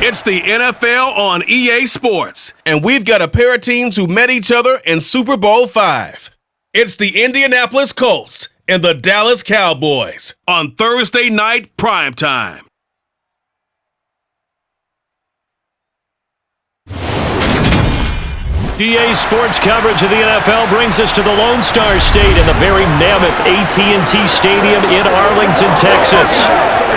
It's the NFL on EA Sports, and we've got a pair of teams who met each other in Super Bowl V. It's the Indianapolis Colts and the Dallas Cowboys on Thursday night primetime. EA Sports coverage of the NFL brings us to the Lone Star State in the very mammoth AT&T Stadium in Arlington, Texas.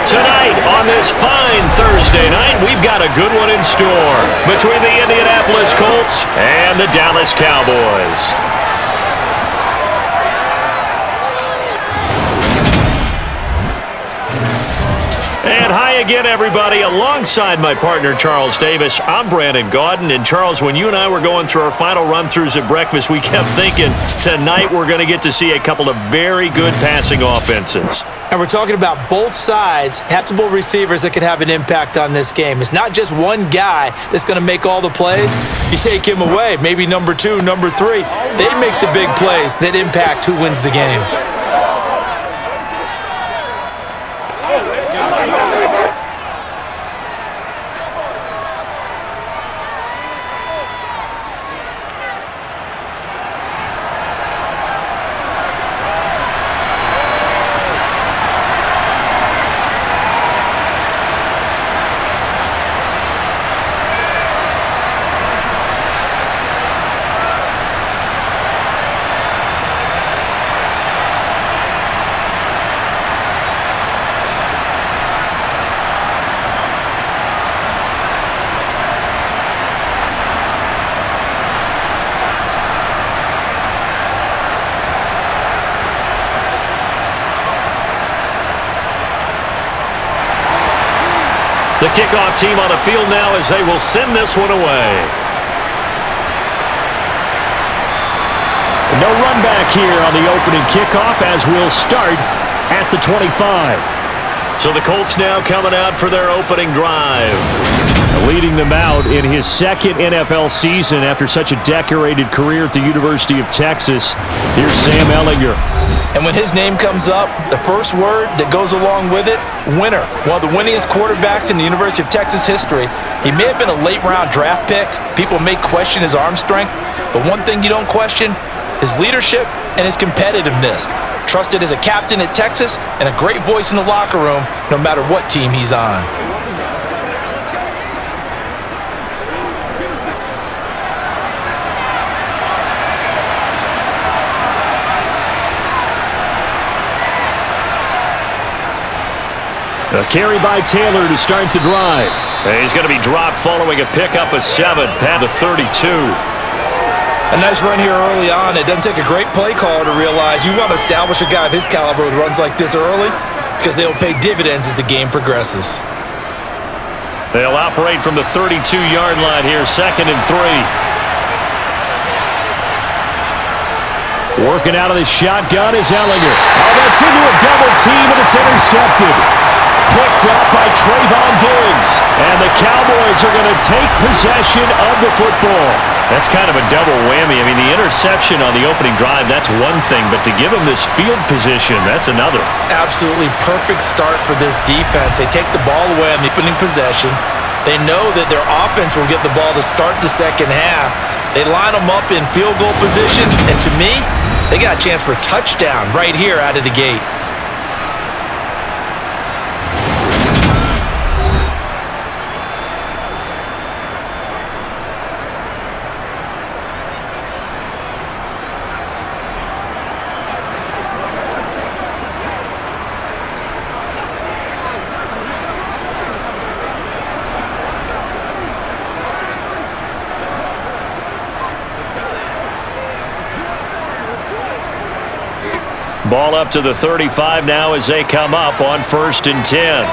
Tonight, on this fine Thursday night, we've got a good one in store between the Indianapolis Colts and the Dallas Cowboys. And hi again, everybody. Alongside my partner, Charles Davis, I'm Brandon Gaudin. And Charles, when you and I were going through our final run-throughs at breakfast, we kept thinking tonight we're going to get to see a couple of very good passing offenses. And we're talking about both sides, multiple receivers that can have an impact on this game. It's not just one guy that's going to make all the plays. You take him away, maybe number 2, number 3. They make the big plays that impact who wins the game. The kickoff team on the field now as they will send this one away. No run back here on the opening kickoff as we'll start at the 25. So the Colts now coming out for their opening drive. Leading them out in his second NFL season after such a decorated career at the University of Texas. Here's Sam Ehlinger. And when his name comes up, the first word that goes along with it, winner. One of the winningest quarterbacks in the University of Texas history. He may have been a late-round draft pick. People may question his arm strength. But one thing you don't question, his leadership and his competitiveness. Trusted as a captain at Texas and a great voice in the locker room, no matter what team he's on. A carry by Taylor to start the drive. He's going to be dropped following a pickup of 7 past the 32. A nice run here early on. It doesn't take a great play caller to realize you want to establish a guy of his caliber with runs like this early because they'll pay dividends as the game progresses. They'll operate from the 32-yard line here, 2nd and 3. Working out of the shotgun is Ehlinger. Oh, that's into a double team, and it's intercepted. Picked up by Trayvon Diggs. And the Cowboys are going to take possession of the football. That's kind of a double whammy. I mean, the interception on the opening drive, that's one thing. But to give them this field position, that's another. Absolutely perfect start for this defense. They take the ball away on the opening possession. They know that their offense will get the ball to start the second half. They line them up in field goal position. And to me, they got a chance for a touchdown right here out of the gate. Ball up to the 35 now as they come up on 1st and 10.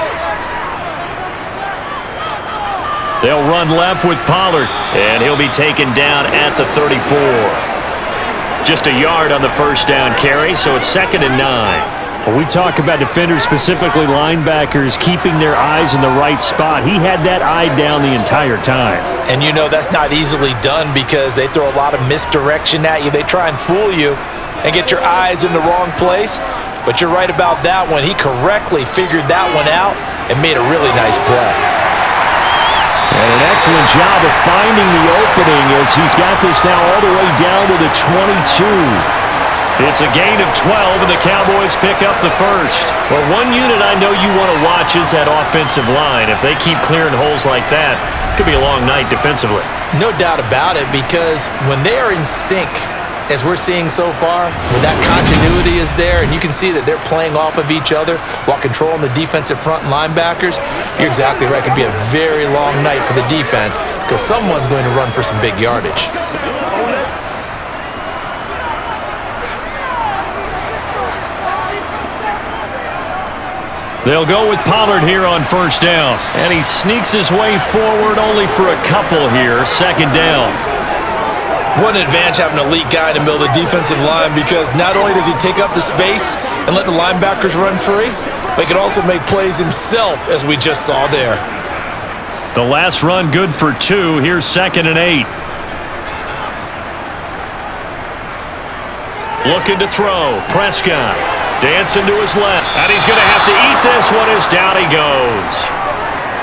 They'll run left with Pollard, and he'll be taken down at the 34. Just a yard on the first down carry, so it's 2nd and 9. When we talk about defenders, specifically linebackers, keeping their eyes in the right spot, he had that eye down the entire time. And you know that's not easily done because they throw a lot of misdirection at you. They try and fool you and get your eyes in the wrong place. But you're right about that one. He correctly figured that one out and made a really nice play. And an excellent job of finding the opening as he's got this now all the way down to the 22. It's a gain of 12, and the Cowboys pick up the first. Well, one unit I know you want to watch is that offensive line. If they keep clearing holes like that, it could be a long night defensively. No doubt about it, because when they are in sync, as we're seeing so far, when that continuity is there and you can see that they're playing off of each other while controlling the defensive front and linebackers, you're exactly right. It could be a very long night for the defense because someone's going to run for some big yardage. They'll go with Pollard here on first down. And he sneaks his way forward only for a couple here. Second down. What an advantage having an elite guy in the middle of the defensive line, because not only does he take up the space and let the linebackers run free, but he can also make plays himself, as we just saw there. The last run good for 2. Here's 2nd and 8. Looking to throw. Prescott dancing to his left. And he's going to have to eat this one as down he goes.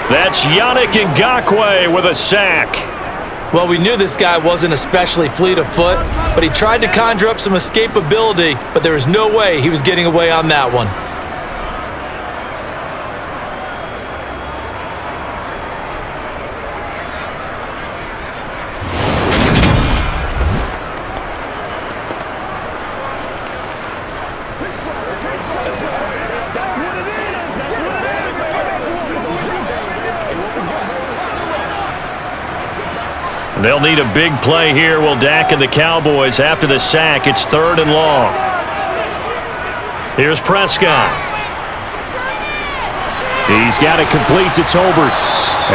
That's Yannick Ngakoue with a sack. Well, we knew this guy wasn't especially fleet of foot, but he tried to conjure up some escapability, but there was no way he was getting away on that one. They'll need a big play here. Will Dak and the Cowboys after the sack. It's 3rd and long. Here's Prescott. He's got it complete to Tolbert.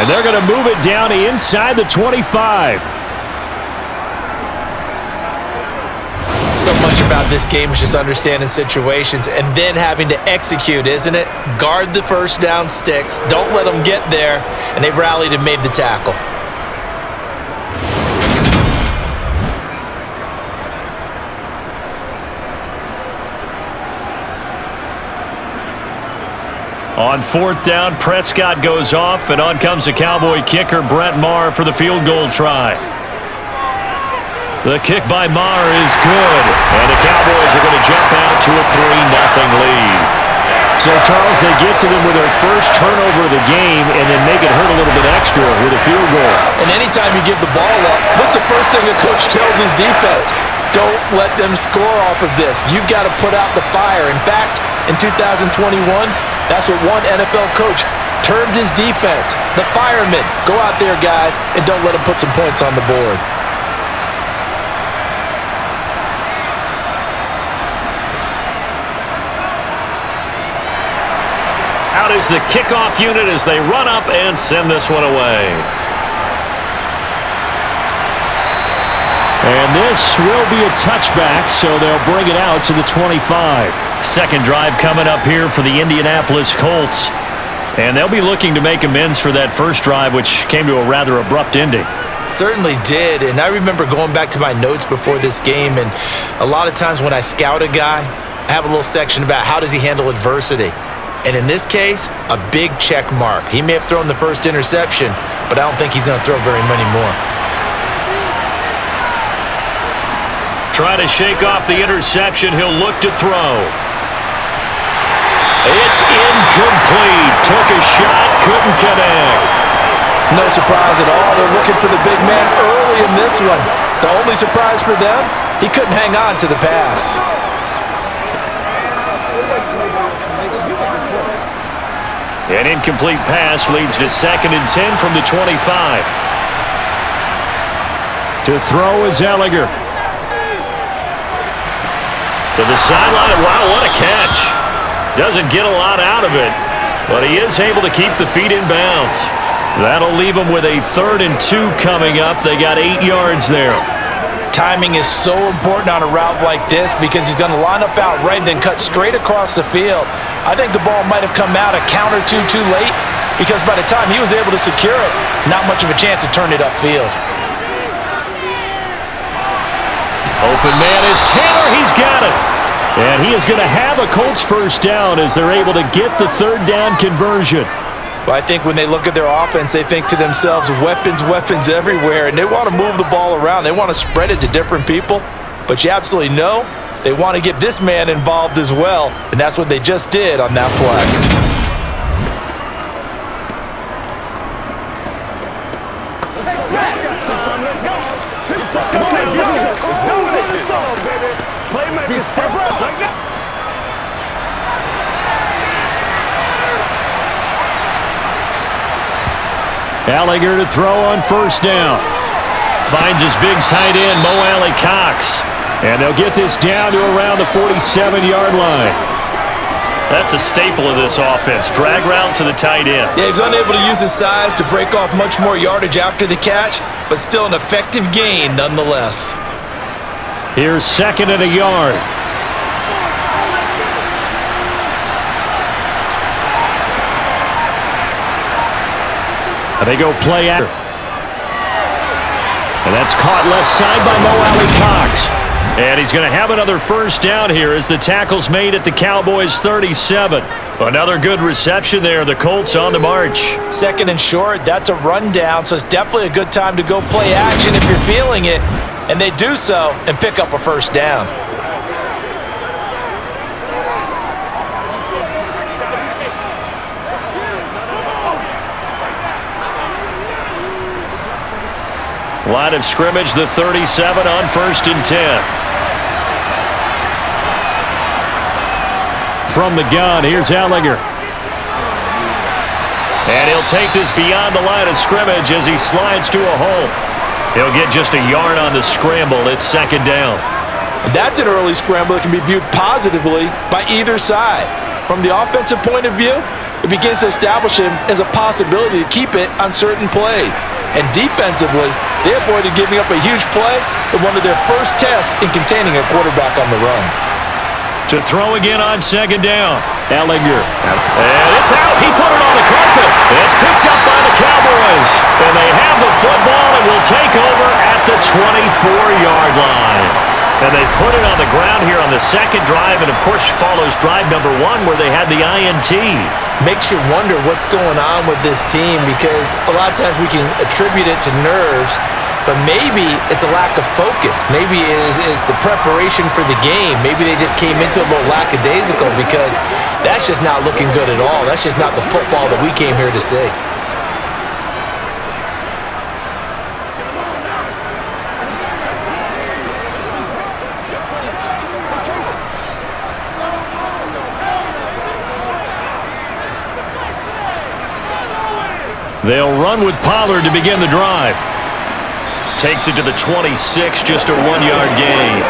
And they're going to move it down to inside the 25. So much about this game is just understanding situations and then having to execute, isn't it? Guard the first down sticks. Don't let them get there. And they rallied and made the tackle. On 4th down, Prescott goes off, and on comes the Cowboy kicker, Brett Maher, for the field goal try. The kick by Maher is good, and the Cowboys are going to jump out to a 3-0 lead. So, Charles, they get to them with their first turnover of the game and then make it hurt a little bit extra with a field goal. And anytime you give the ball up, what's the first thing a coach tells his defense? Don't let them score off of this. You've got to put out the fire. In fact, in 2021, that's what one NFL coach termed his defense. The firemen. Go out there, guys, and don't let them put some points on the board. Out is the kickoff unit as they run up and send this one away. And this will be a touchback, so they'll bring it out to the 25. Second drive coming up here for the Indianapolis Colts. And they'll be looking to make amends for that first drive, which came to a rather abrupt ending. Certainly did, and I remember going back to my notes before this game, and a lot of times when I scout a guy, I have a little section about how does he handle adversity. And in this case, a big check mark. He may have thrown the first interception, but I don't think he's going to throw very many more. Try to shake off the interception. He'll look to throw. It's incomplete. Took a shot, couldn't connect. No surprise at all. They're looking for the big man early in this one. The only surprise for them, he couldn't hang on to the pass. An incomplete pass leads to 2nd and 10 from the 25. To throw is Ehlinger. To the sideline. Wow, what a catch. Doesn't get a lot out of it, but he is able to keep the feet in bounds. That'll leave him with a 3rd and 2 coming up. They got 8 yards there. Timing is so important on a route like this because he's going to line up out right and then cut straight across the field. I think the ball might have come out a count or two too late because by the time he was able to secure it, not much of a chance to turn it upfield. Open man is Taylor. He's got it. And he is going to have a Colts first down as they're able to get the 3rd down conversion. But I think when they look at their offense, they think to themselves, weapons, weapons everywhere, and they want to move the ball around. They want to spread it to different people, but you absolutely know they want to get this man involved as well, and that's what they just did on that play. Allinger to throw on first down. Finds his big tight end, Mo Alley-Cox. And they'll get this down to around the 47-yard line. That's a staple of this offense. Drag route to the tight end. Yeah, he's unable to use his size to break off much more yardage after the catch, but still an effective gain nonetheless. Here's second and a yard. And they go play after. And that's caught left side by Mo Alley-Cox. And he's going to have another first down here as the tackle's made at the Cowboys' 37. Another good reception there. The Colts on the march. Second and short, that's a rundown, so it's definitely a good time to go play action if you're feeling it. And they do so and pick up a first down. Line of scrimmage, the 37 on 1st and 10. From the gun, here's Allinger. And he'll take this beyond the line of scrimmage as he slides to a hole. He'll get just a yard on the scramble. It's second down. And that's an early scramble that can be viewed positively by either side. From the offensive point of view, it begins to establish him as a possibility to keep it on certain plays. And defensively, they avoided giving up a huge play in one of their first tests in containing a quarterback on the run. To throw again on second down, Allinger. And it's out. He put it on the carpet. It's picked up by the Cowboys. And they have the football and will take over at the 24-yard line. And they put it on the ground here on the second drive, and of course follows drive number 1 where they had the INT. Makes you wonder what's going on with this team, because a lot of times we can attribute it to nerves, but maybe it's a lack of focus. Maybe it's the preparation for the game. Maybe they just came into it a little lackadaisical, because that's just not looking good at all. That's just not the football that we came here to see. They'll run with Pollard to begin the drive. Takes it to the 26, just a 1-yard gain.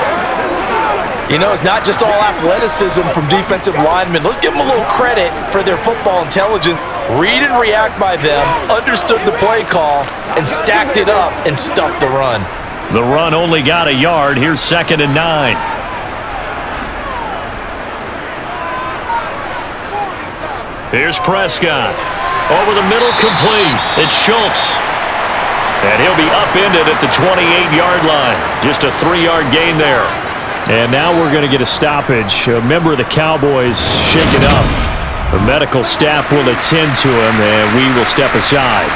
You know, it's not just all athleticism from defensive linemen. Let's give them a little credit for their football intelligence. Read and react by them, understood the play call, and stacked it up and stuffed the run. The run only got a yard. Here's second and 9. Here's Prescott. Over the middle, complete. It's Schultz. And he'll be upended at the 28-yard line. Just a 3-yard gain there. And now we're going to get a stoppage. A member of the Cowboys shaken up. The medical staff will attend to him, and we will step aside.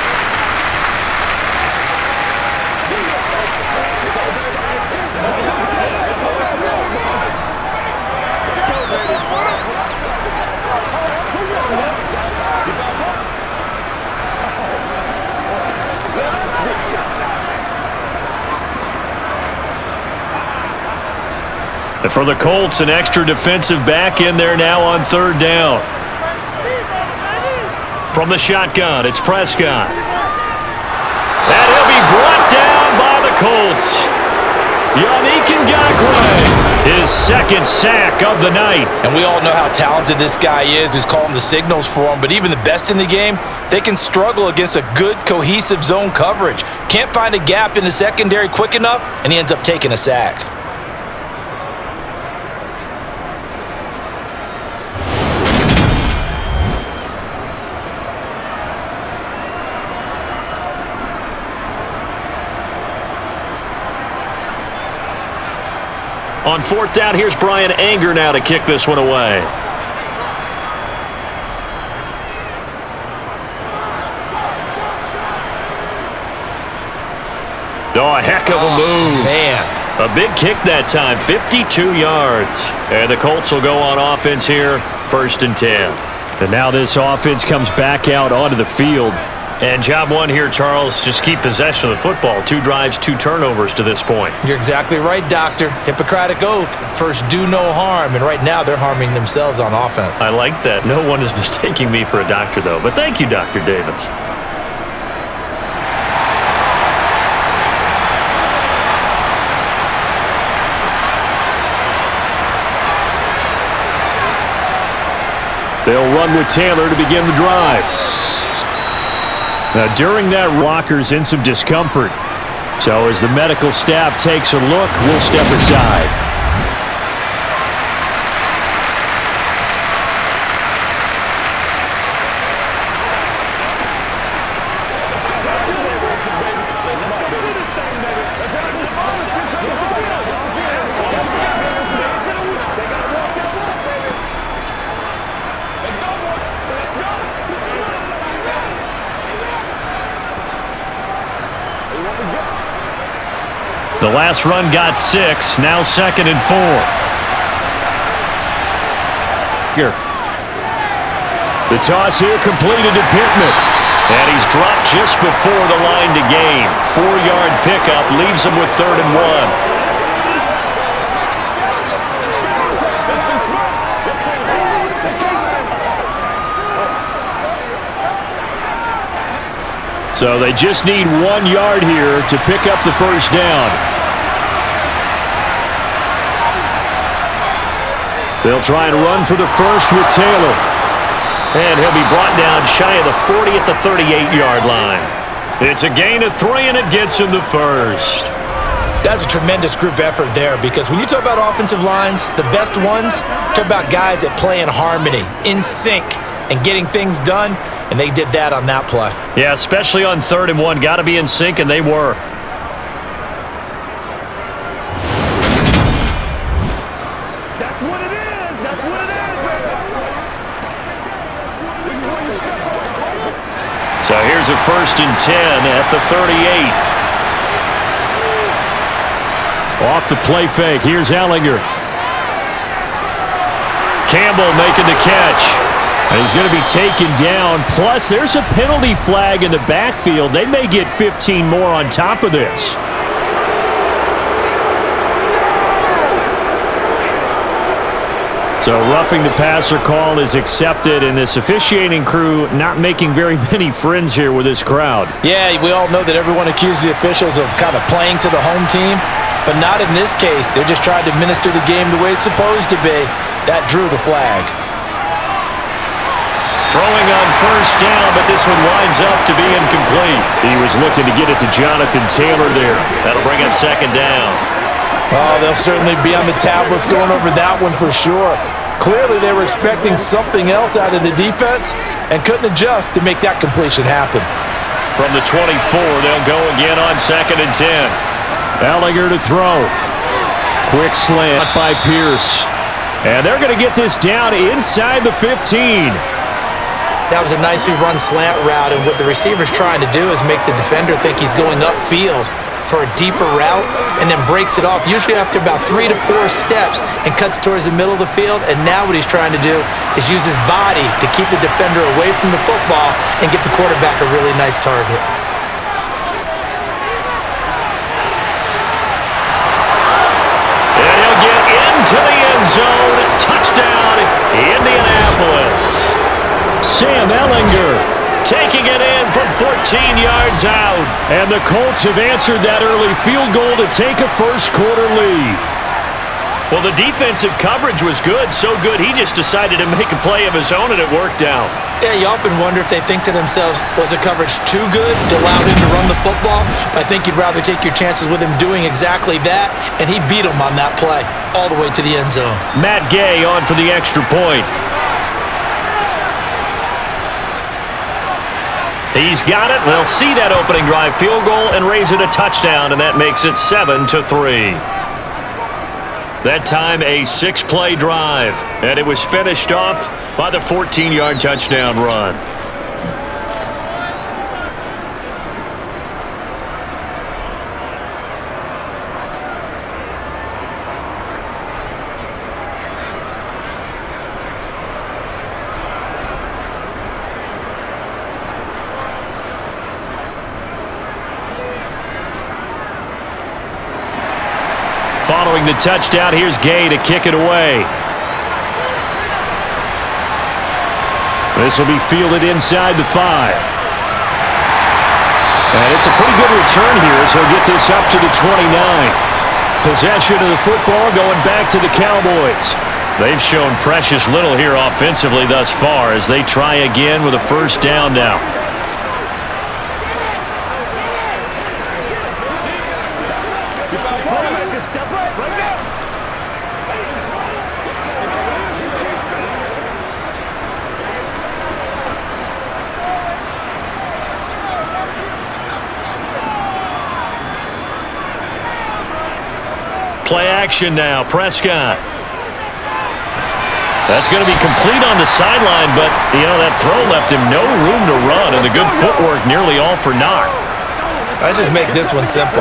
And for the Colts, an extra defensive back in there now on third down. From the shotgun, it's Prescott. And he'll be brought down by the Colts. Yannick Ngakoue, his second sack of the night. And we all know how talented this guy is who's calling the signals for him, but even the best in the game, they can struggle against a good, cohesive zone coverage. Can't find a gap in the secondary quick enough, and he ends up taking a sack. On fourth down, here's Brian Anger now to kick this one away. Oh, a heck of a move. Man. A big kick that time, 52 yards. And the Colts will go on offense here, 1st and 10. And now this offense comes back out onto the field. And job one here, Charles, just keep possession of the football. 2 drives, 2 turnovers to this point. You're exactly right, Doctor. Hippocratic oath. First, do no harm. And right now, they're harming themselves on offense. I like that. No one is mistaking me for a doctor, though. But thank you, Dr. Davis. They'll run with Taylor to begin the drive. Now, during that, Walker's in some discomfort. So as the medical staff takes a look, we'll step aside. The last run got 6, now 2nd and 4. Here. The toss here completed to Pittman. And he's dropped just before the line to gain. 4-yard pickup leaves him with 3rd and 1. So they just need 1 yard here to pick up the first down. They'll try and run for the first with Taylor. And he'll be brought down shy of the 40 at the 38-yard line. It's a gain of 3, and it gets him the first. That's a tremendous group effort there, because when you talk about offensive lines, the best ones, talk about guys that play in harmony, in sync, and getting things done, and they did that on that play. Yeah, especially on 3rd and 1. Got to be in sync, and they were. That's what it is. That's what it is, baby. So here's a 1st and 10 at the 38. Off the play fake, here's Ellinger. Campbell making the catch. And he's going to be taken down. Plus, there's a penalty flag in the backfield. They may get 15 more on top of this. So roughing the passer call is accepted, and this officiating crew not making very many friends here with this crowd. Yeah, we all know that everyone accuses the officials of kind of playing to the home team, but not in this case. They're just trying to administer the game the way it's supposed to be. That drew the flag. Throwing on 1st down, but this one winds up to be incomplete. He was looking to get it to Jonathan Taylor there. That'll bring up 2nd down. Oh, they'll certainly be on the tablets going over that one for sure. Clearly, they were expecting something else out of the defense and couldn't adjust to make that completion happen. From the 24, they'll go again on 2nd and 10. Ellinger to throw. Quick slant by Pierce. And they're going to get this down inside the 15. That was a nicely run slant route, and what the receiver's trying to do is make the defender think he's going upfield for a deeper route and then breaks it off, usually after about 3 to 4 steps, and cuts towards the middle of the field. And now what he's trying to do is use his body to keep the defender away from the football and get the quarterback a really nice target. And he'll get into the end zone. Touchdown, Indianapolis. Sam Ellinger taking it in from 14 yards out. And the Colts have answered that early field goal to take a first-quarter lead. Well, the defensive coverage was good, so good he just decided to make a play of his own, and it worked out. Yeah, you often wonder if they think to themselves, was the coverage too good to allow him to run the football? But I think you'd rather take your chances with him doing exactly that, and he beat him on that play all the way to the end zone. Matt Gay on for the extra point. He's got it. They'll see that opening drive field goal and raise it a touchdown, and that makes it 7-3. That time a 6-play drive, and it was finished off by the 14-yard touchdown run. throwing the touchdown. Here's Gay to kick it away. This will be fielded inside the 5. And it's a pretty good return here, so he'll get this up to the 29. Possession of the football going back to the Cowboys. They've shown precious little here offensively thus far as they try again with a first down now. Play action now, Prescott. That's going to be complete on the sideline, but, that throw left him no room to run, and the good footwork nearly all for naught. Let's just make this one simple.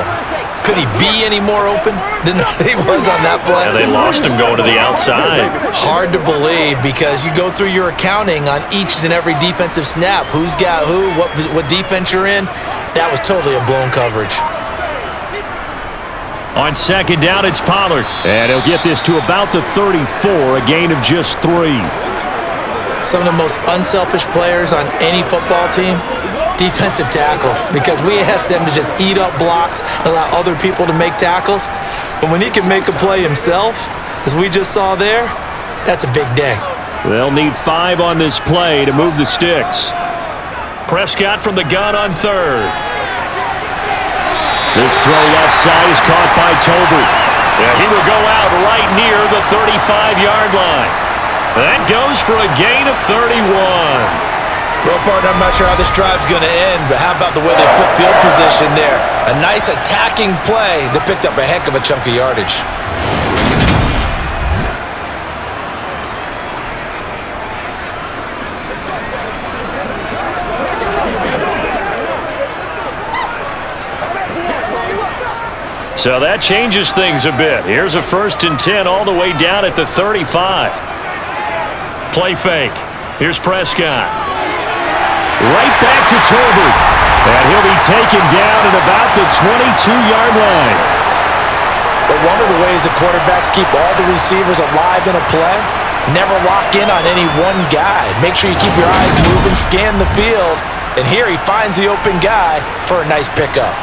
Could he be any more open than he was on that play? Yeah, they lost him going to the outside. Hard to believe because you go through your accounting on each and every defensive snap. Who's got who, what defense you're in. That was totally a blown coverage. On second down, it's Pollard. And he'll get this to about the 34, a gain of just 3. Some of the most unselfish players on any football team, defensive tackles, because we ask them to just eat up blocks and allow other people to make tackles. But when he can make a play himself, as we just saw there, that's a big day. They'll need 5 on this play to move the sticks. Prescott from the gun on third. This throw left side is caught by Tolbert. Yeah, he will go out right near the 35-yard line. That goes for a gain of 31. Well, partner, I'm not sure how this drive's going to end, but how about the way they flip field position there? A nice attacking play that picked up a heck of a chunk of yardage. So that changes things a bit. Here's a 1st and 10 all the way down at the 35. Play fake. Here's Prescott. Right back to Tolbert. And he'll be taken down at about the 22-yard line. But one of the ways that quarterbacks keep all the receivers alive in a play, never lock in on any one guy. Make sure you keep your eyes moving, scan the field. And here he finds the open guy for a nice pickup.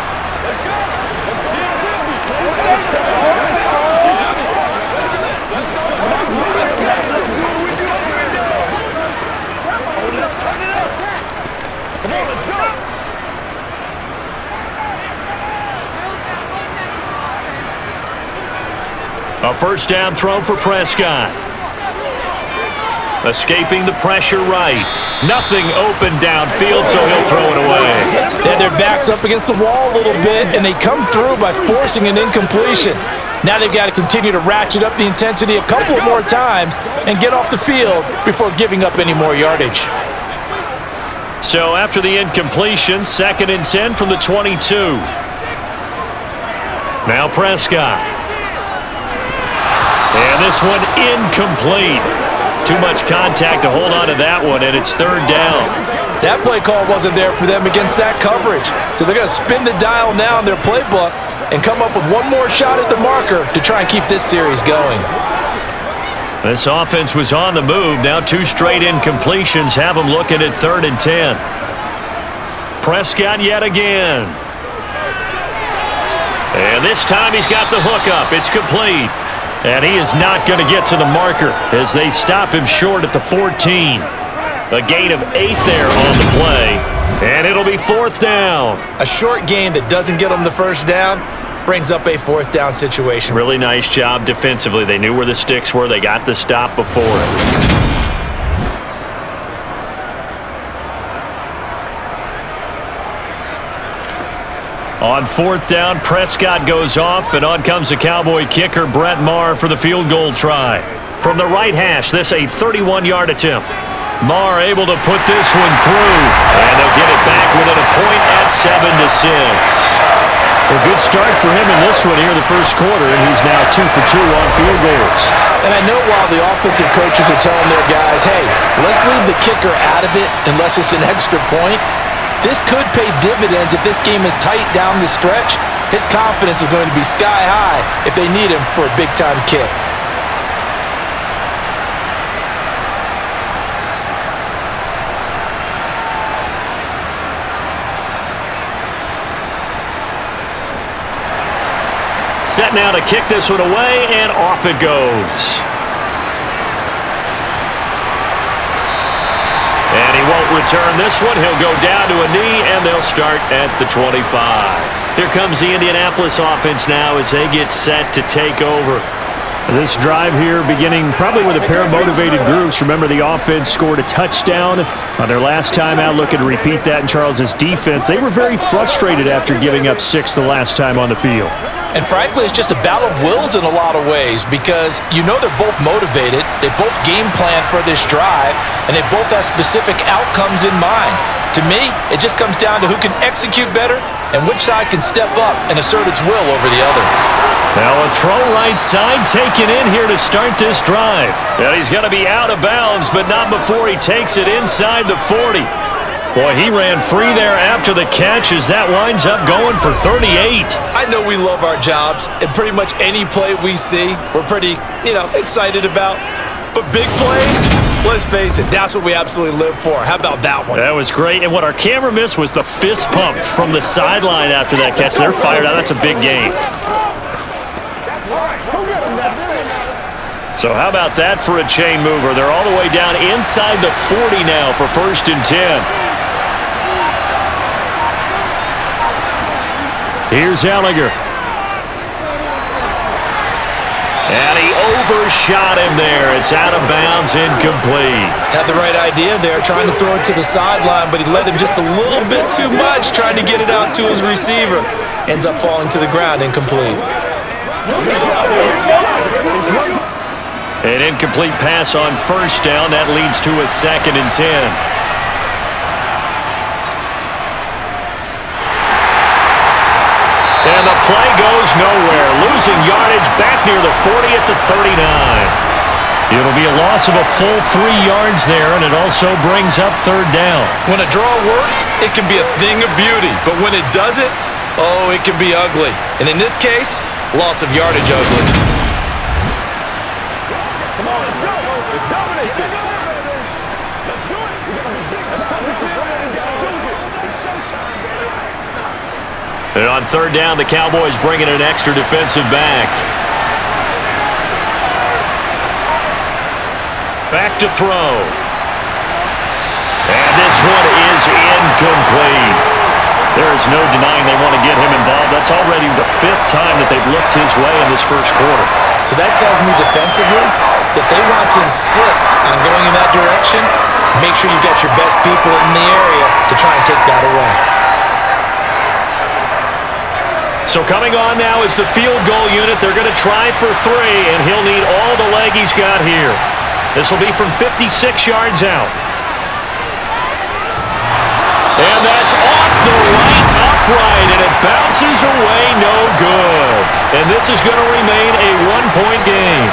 A first down throw for Prescott. Escaping the pressure right. Nothing open downfield, so he'll throw it away. Then their back's up against the wall a little bit, and they come through by forcing an incompletion. Now they've got to continue to ratchet up the intensity a couple more times and get off the field before giving up any more yardage. So after the incompletion, 2nd and 10 from the 22. Now Prescott. And this one incomplete. Too much contact to hold on to that one, and it's 3rd down. That play call wasn't there for them against that coverage. So they're going to spin the dial now in their playbook and come up with one more shot at the marker to try and keep this series going. This offense was on the move. Now 2 straight incompletions have them looking at 3rd and 10. Prescott yet again. And this time he's got the hook up. It's complete. And he is not going to get to the marker as they stop him short at the 14. A gain of 8 there on the play. And it'll be 4th down. A short gain that doesn't get them the first down brings up a 4th down situation. Really nice job defensively. They knew where the sticks were. They got the stop before it. On 4th down, Prescott goes off, and on comes the Cowboy kicker, Brett Maher, for the field goal try. From the right hash, this a 31-yard attempt. Maher able to put this one through, and they'll get it back within a point at 7-6. A good start for him in this one here in the first quarter, and he's now 2 for 2 on field goals. And I know while the offensive coaches are telling their guys, hey, let's leave the kicker out of it unless it's an extra point, this could pay dividends if this game is tight down the stretch. his confidence is going to be sky high if they need him for a big-time kick. Set now to kick this one away, and off it goes. And he won't return this one. He'll go down to a knee, and they'll start at the 25. Here comes the Indianapolis offense now as they get set to take over. This drive here beginning probably with a pair of motivated groups. Remember, the offense scored a touchdown on their last time out. Looking to repeat that in Charles's defense. They were very frustrated after giving up 6 the last time on the field. And frankly, it's just a battle of wills in a lot of ways because you know they're both motivated, they both game plan for this drive, and they both have specific outcomes in mind. To me, it just comes down to who can execute better and which side can step up and assert its will over the other. Now a throw right side taken in here to start this drive. And he's going to be out of bounds, but not before he takes it inside the 40. Boy, he ran free there after the catch as that winds up going for 38. I know we love our jobs, and pretty much any play we see, we're pretty, excited about. But big plays, let's face it, that's what we absolutely live for. How about that one? That was great, and what our camera missed was the fist pump from the sideline after that catch. They're fired out. That's a big game. So how about that for a chain mover? They're all the way down inside the 40 now for 1st and 10. Here's Ehlinger. And he overshot him there. It's out of bounds, incomplete. Had the right idea there, trying to throw it to the sideline, but he let him just a little bit too much, trying to get it out to his receiver. Ends up falling to the ground, incomplete. An incomplete pass on 1st down. That leads to a 2nd and 10. And the play goes nowhere. Losing yardage back near the 40 at the 39. It'll be a loss of a full 3 yards there, and it also brings up 3rd down. When a draw works, it can be a thing of beauty. But when it doesn't, oh, it can be ugly. And in this case, loss of yardage ugly. Come on, let's go. Let's dominate this. Let's do it. Let's do it. It's showtime, baby. And on 3rd down, the Cowboys bringing an extra defensive back. Back to throw. And this one is incomplete. There is no denying they want to get him involved. That's already the 5th time that they've looked his way in this 1st quarter. So that tells me defensively that they want to insist on going in that direction. Make sure you got your best people in the area to try and take that away. So coming on now is the field goal unit. They're going to try for 3, and he'll need all the leg he's got here. This will be from 56 yards out. And that's off the right upright, and it bounces away no good. And this is going to remain a 1-point game.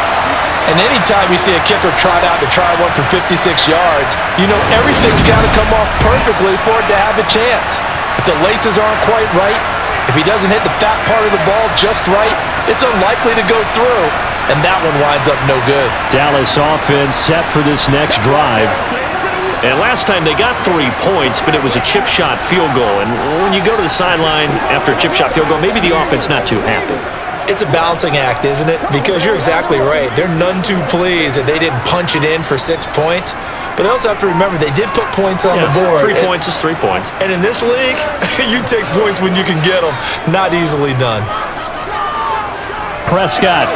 And anytime you see a kicker trot out to try one from 56 yards, you know everything's got to come off perfectly for it to have a chance. If the laces aren't quite right, if he doesn't hit the fat part of the ball just right, it's unlikely to go through, and that one winds up no good. Dallas offense set for this next drive. And last time they got 3 points, but it was a chip shot field goal. And when you go to the sideline after a chip shot field goal, maybe the offense not too happy. It's a balancing act, isn't it? Because you're exactly right. They're none too pleased that they didn't punch it in for 6 points. But they also have to remember they did put points on the board. 3 points is 3 points. And in this league, you take points when you can get them. Not easily done. Prescott.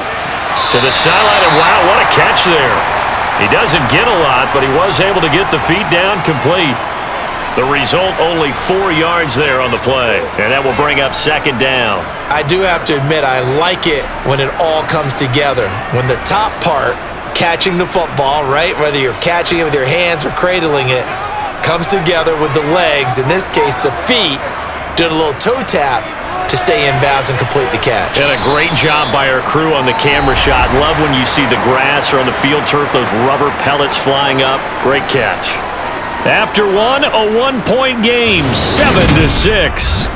To the sideline, and wow, what a catch there. He doesn't get a lot, but he was able to get the feet down complete. The result, only 4 yards there on the play. And that will bring up 2nd down. I do have to admit, I like it when it all comes together. When the top part, catching the football, right, whether you're catching it with your hands or cradling it, comes together with the legs, in this case the feet, doing a little toe tap to stay in bounds and complete the catch. And a great job by our crew on the camera shot. Love when you see the grass or on the field turf, those rubber pellets flying up. Great catch. After one, a 1-point game, 7-6.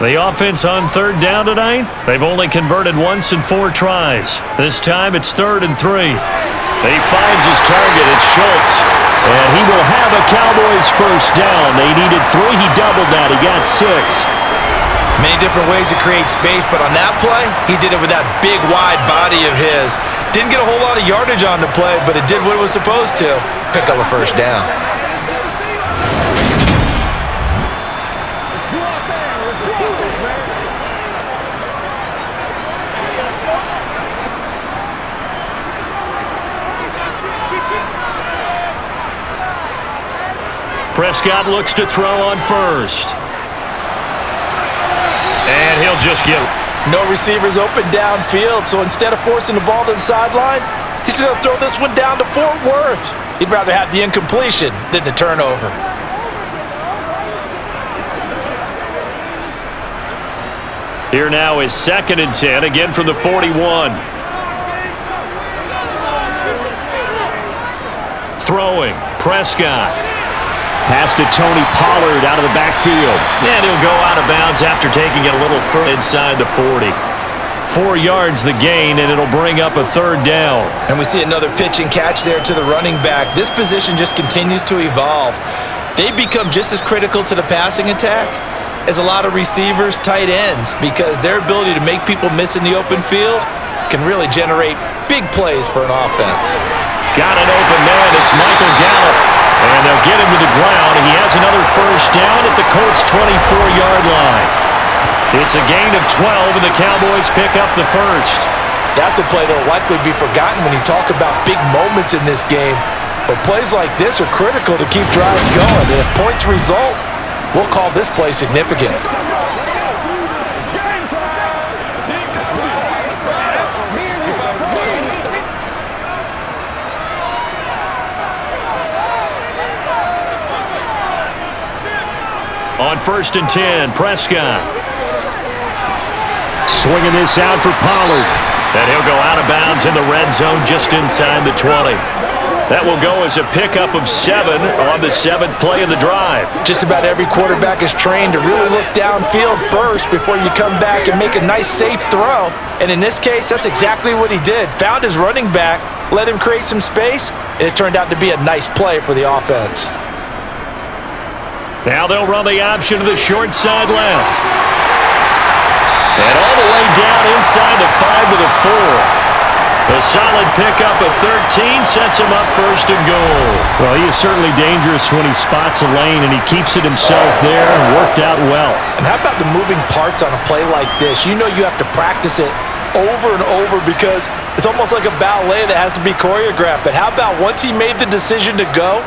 The offense on third down tonight, they've only converted once in 4 tries. This time it's 3rd and 3. He finds his target. It's Schultz. And he will have a Cowboys first down. They needed 3. He doubled that. He got 6. Many different ways to create space, but on that play, he did it with that big, wide body of his. Didn't get a whole lot of yardage on the play, but it did what it was supposed to. Pick up a first down. Prescott looks to throw on first. And he'll just get no receivers open downfield, so instead of forcing the ball to the sideline, he's going to throw this one down to Fort Worth. He'd rather have the incompletion than the turnover. Here now is 2nd and 10, again from the 41. Throwing, Prescott. Pass to Tony Pollard out of the backfield. And he'll go out of bounds after taking it a little further inside the 40. 4 yards the gain, and it'll bring up a 3rd down. And we see another pitch and catch there to the running back. This position just continues to evolve. They become just as critical to the passing attack as a lot of receivers, tight ends, because their ability to make people miss in the open field can really generate big plays for an offense. Got an open man. It's Michael Gallup. And they'll get him to the ground. He has another first down at the Colts' 24-yard line. It's a gain of 12, and the Cowboys pick up the first. That's a play that will likely be forgotten when you talk about big moments in this game. But plays like this are critical to keep drives going. And if points result, we'll call this play significant. On 1st and 10, Prescott. Swinging this out for Pollard. And he'll go out of bounds in the red zone just inside the 20. That will go as a pickup of 7 on the 7th play of the drive. Just about every quarterback is trained to really look downfield first before you come back and make a nice, safe throw. And in this case, that's exactly what he did. Found his running back, let him create some space, and it turned out to be a nice play for the offense. Now they'll run the option to the short side left. And all the way down inside the 5 to the 4. A solid pickup of 13 sets him up 1st and goal. Well, he is certainly dangerous when he spots a lane, and he keeps it himself there and worked out well. And how about the moving parts on a play like this? You know you have to practice it over and over because it's almost like a ballet that has to be choreographed. But how about once he made the decision to go,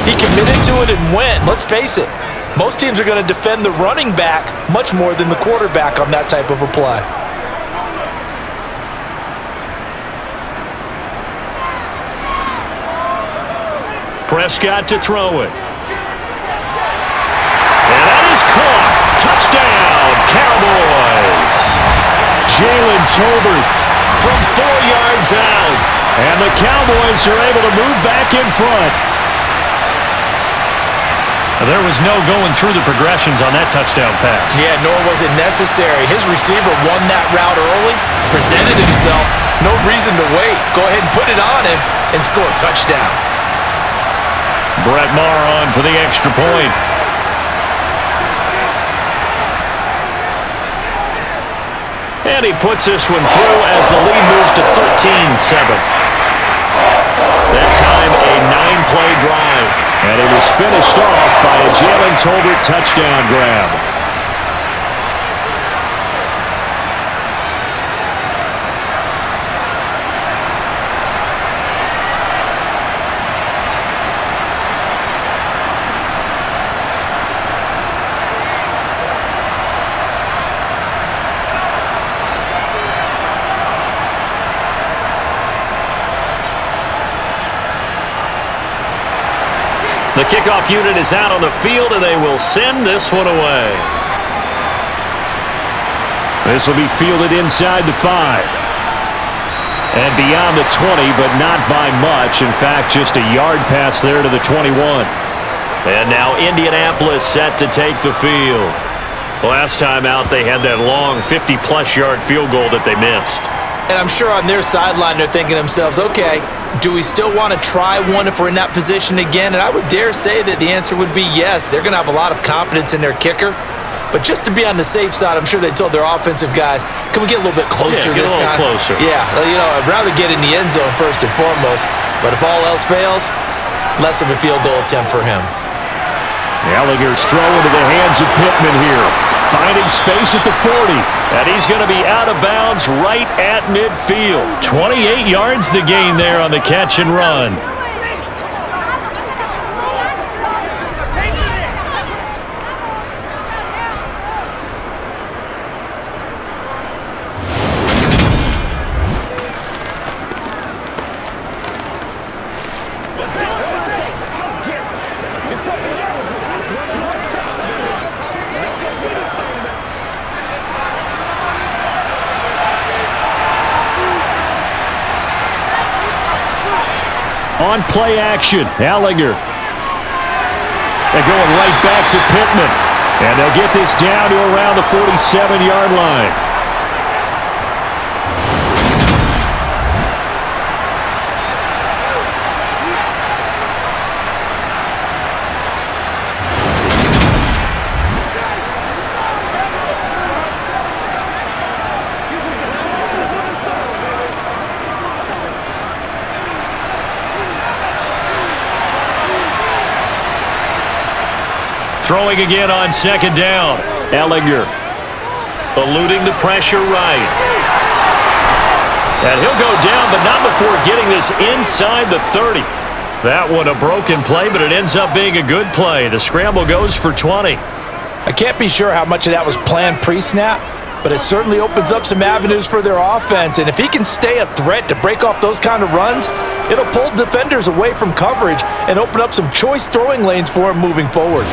he committed to it and went. Let's face it, most teams are going to defend the running back much more than the quarterback on that type of a play. Prescott to throw it. And that is caught. Touchdown, Cowboys. Jalen Tolbert from 4 yards out. And the Cowboys are able to move back in front. There was no going through the progressions on that touchdown pass. Yeah, nor was it necessary. His receiver won that route early, presented himself. No reason to wait. Go ahead and put it on him and score a touchdown. Brett Maher on for the extra point. And he puts this one through as the lead moves to 13-7. That time a 9-play drive. And it was finished off by a Jalen Tolbert touchdown grab. The kickoff unit is out on the field, and they will send this one away. This will be fielded inside the 5. And beyond the 20, but not by much. In fact, just a yard pass there to the 21. And now Indianapolis set to take the field. Last time out, they had that long 50-plus yard field goal that they missed. And I'm sure on their sideline they're thinking to themselves, okay, do we still want to try one if we're in that position again? And I would dare say that the answer would be yes. They're going to have a lot of confidence in their kicker. But just to be on the safe side, I'm sure they told their offensive guys, can we get a little bit closer this time? Closer. Yeah, I'd rather get in the end zone first and foremost. But if all else fails, less of a field goal attempt for him. Gallagher's throw into the hands of Pittman here. Finding space at the 40. And he's going to be out of bounds right at midfield. 28 yards the gain there on the catch and run. On play action, Gallagher. They're going right back to Pittman. And they'll get this down to around the 47-yard line. Throwing again on second down. Ellinger eluding the pressure right. And he'll go down, but not before getting this inside the 30. That one a broken play, but it ends up being a good play. The scramble goes for 20. I can't be sure how much of that was planned pre-snap, but it certainly opens up some avenues for their offense. And if he can stay a threat to break off those kind of runs, it'll pull defenders away from coverage and open up some choice throwing lanes for him moving forward.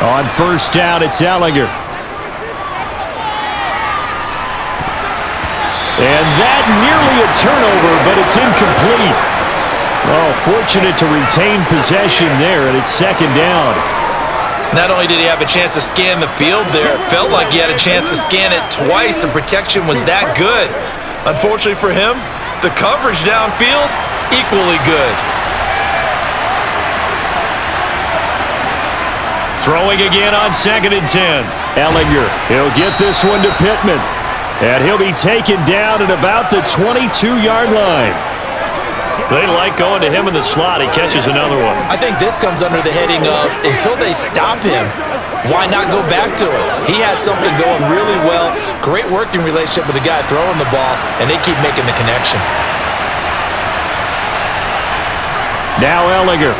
On first down, it's Ellinger. And that nearly a turnover, but it's incomplete. Oh, fortunate to retain possession there, and it's second down. Not only did he have a chance to scan the field there, it felt like he had a chance to scan it twice. The protection was that good. Unfortunately for him, the coverage downfield, equally good. Throwing again on second and 10. Ellinger, he'll get this one to Pittman. And he'll be taken down at about the 22-yard line. They like going to him in the slot. He catches another one. I think this comes under the heading of, until they stop him, why not go back to it? He has something going really well. Great working relationship with the guy throwing the ball, and they keep making the connection. Now Ellinger.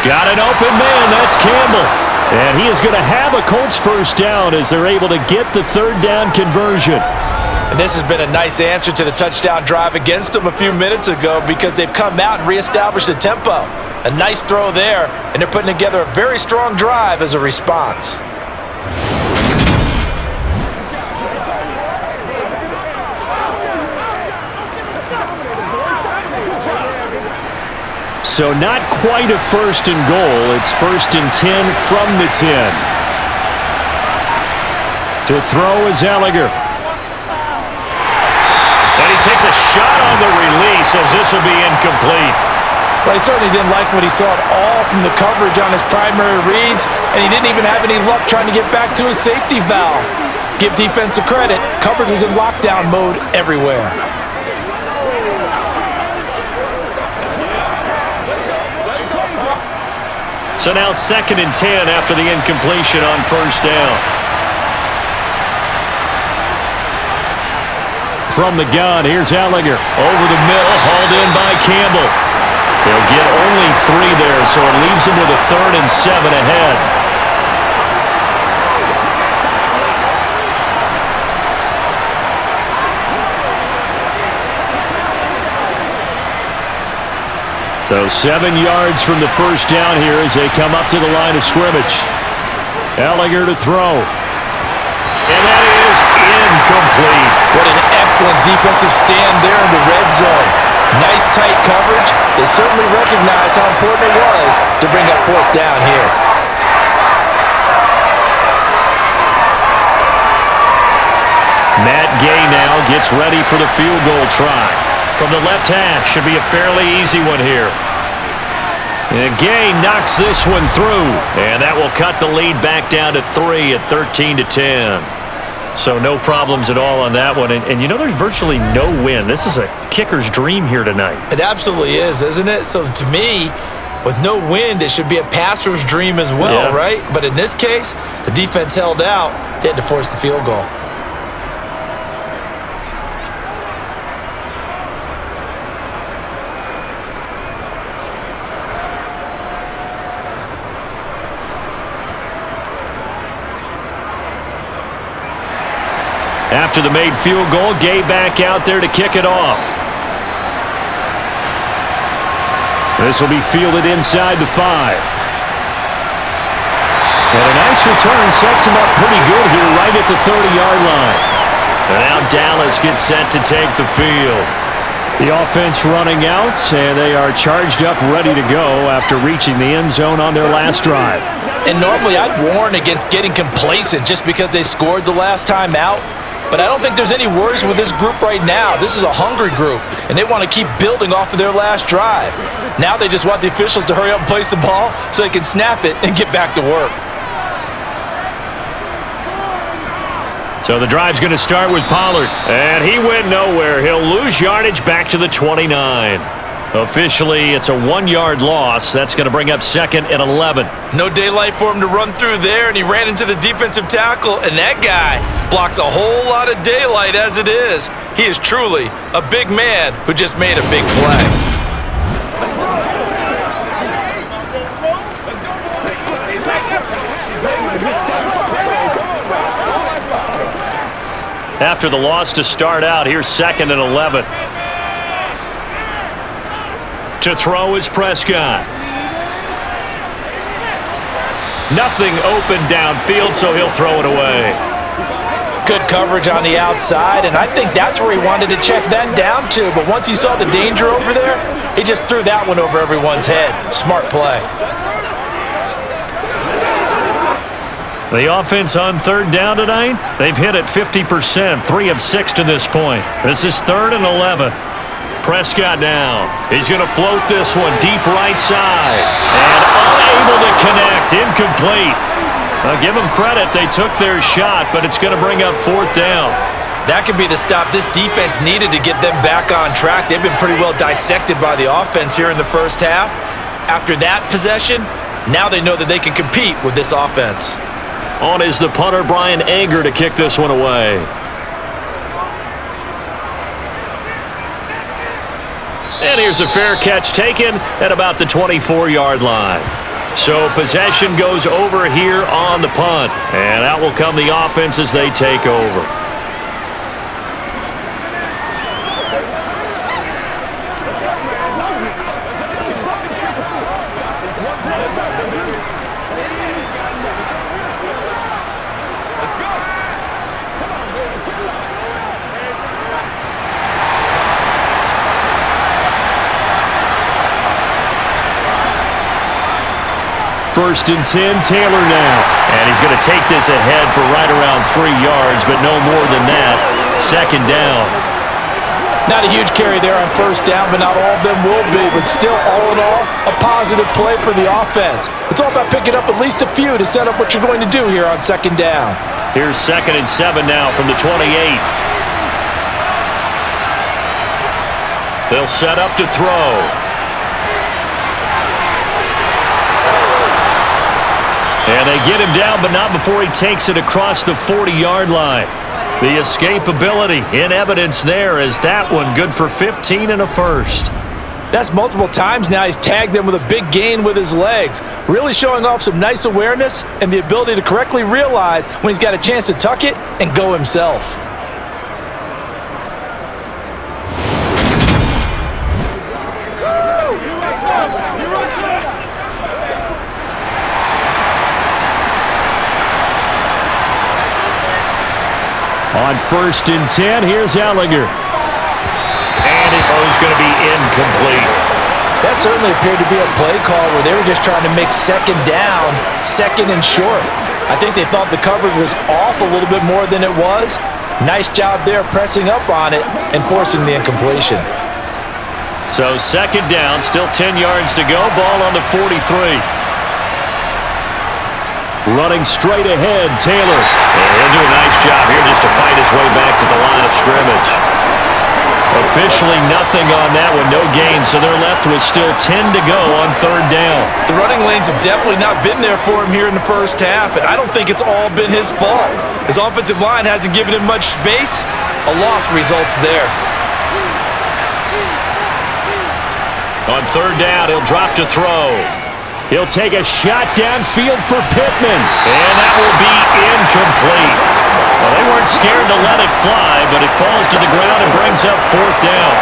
Got an open man. That's Campbell. And he is going to have a Colts first down as they're able to get the third down conversion. And this has been a nice answer to the touchdown drive against them a few minutes ago because they've come out and reestablished the tempo. A nice throw there, and they're putting together a very strong drive as a response. So not quite a first and goal. It's first and 10 from the 10. To throw is Ellinger. And he takes a shot on the release as this will be incomplete. Well, he certainly didn't like what he saw at all from the coverage on his primary reads, and he didn't even have any luck trying to get back to his safety valve. Give defense a credit. Coverage was in lockdown mode everywhere. So now second and 10 after the incompletion on first down. From the gun, here's Ellinger. Over the middle, hauled in by Campbell. They'll get only 3 there, so it leaves them with a 3rd and 7 ahead. So 7 yards from the first down here as they come up to the line of scrimmage. Ehlinger to throw. And that is incomplete. What an excellent defensive stand there in the red zone. Nice tight coverage. They certainly recognized how important it was to bring up fourth down here. Matt Gay now gets ready for the field goal try. From the left hash, should be a fairly easy one here. And Gay knocks this one through. And that will cut the lead back down to 3 at 13-10. So no problems at all on that one. And you know, there's virtually no wind. This is a kicker's dream here tonight. It absolutely is, isn't it? So to me, with no wind, it should be a passer's dream as well, right? But in this case, the defense held out. They had to force the field goal. After the made field goal, Gay back out there to kick it off. This will be fielded inside the 5. And a nice return sets him up pretty good here right at the 30-yard line. And now Dallas gets set to take the field. The offense running out, and they are charged up, ready to go after reaching the end zone on their last drive. And normally I'd warn against getting complacent just because they scored the last time out. But I don't think there's any worries with this group right now. This is a hungry group, and they want to keep building off of their last drive. Now they just want the officials to hurry up and place the ball so they can snap it and get back to work. So the drive's going to start with Pollard, and he went nowhere. He'll lose yardage back to the 29. Officially, it's a 1-yard loss. That's going to bring up 2nd and 11. No daylight for him to run through there, and he ran into the defensive tackle, and that guy blocks a whole lot of daylight as it is. He is truly a big man who just made a big play. After the loss to start out, here's 2nd and 11. To throw is Prescott. Nothing open downfield, so he'll throw it away. Good coverage on the outside, and I think that's where he wanted to check that down to. But once he saw the danger over there, he just threw that one over everyone's head. Smart play. The offense on 3rd down tonight, they've hit it 50%, 3 of 6 to this point. This is 3rd and 11. Prescott now. He's going to float this one deep right side. And unable to connect. Incomplete. I'll give them credit. They took their shot, but it's going to bring up 4th down. That could be the stop this defense needed to get them back on track. They've been pretty well dissected by the offense here in the first half. After that possession, now they know that they can compete with this offense. On is the punter, Brian Anger, to kick this one away. And here's a fair catch taken at about the 24-yard line. So possession goes over here on the punt. And out will come the offense as they take over. First and 10, Taylor now. And he's going to take this ahead for right around 3 yards, but no more than that. 2nd down. Not a huge carry there on 1st down, but not all of them will be. But still, all in all, a positive play for the offense. It's all about picking up at least a few to set up what you're going to do here on 2nd down. Here's 2nd and 7 now from the 28. They'll set up to throw. And they get him down, but not before he takes it across the 40-yard line. The escapability in evidence there as that one good for 15 and a first. That's multiple times now he's tagged them with a big gain with his legs. Really showing off some nice awareness and the ability to correctly realize when he's got a chance to tuck it and go himself. On 1st and 10, here's Ellinger. And his throw is going to be incomplete. That certainly appeared to be a play call where they were just trying to make second down, second and short. I think they thought the coverage was off a little bit more than it was. Nice job there pressing up on it and forcing the incompletion. So second down, still 10 yards to go. Ball on the 43. Running straight ahead, Taylor. And he'll do a nice job here just to fight his way back to the line of scrimmage. Officially nothing on that one, no gain, so they're left with still 10 to go on third down. The running lanes have definitely not been there for him here in the first half, and I don't think it's all been his fault. His offensive line hasn't given him much space. A loss results there. On third down, he'll drop to throw. He'll take a shot downfield for Pittman. And that will be incomplete. Well, they weren't scared to let it fly, but it falls to the ground and brings up fourth down.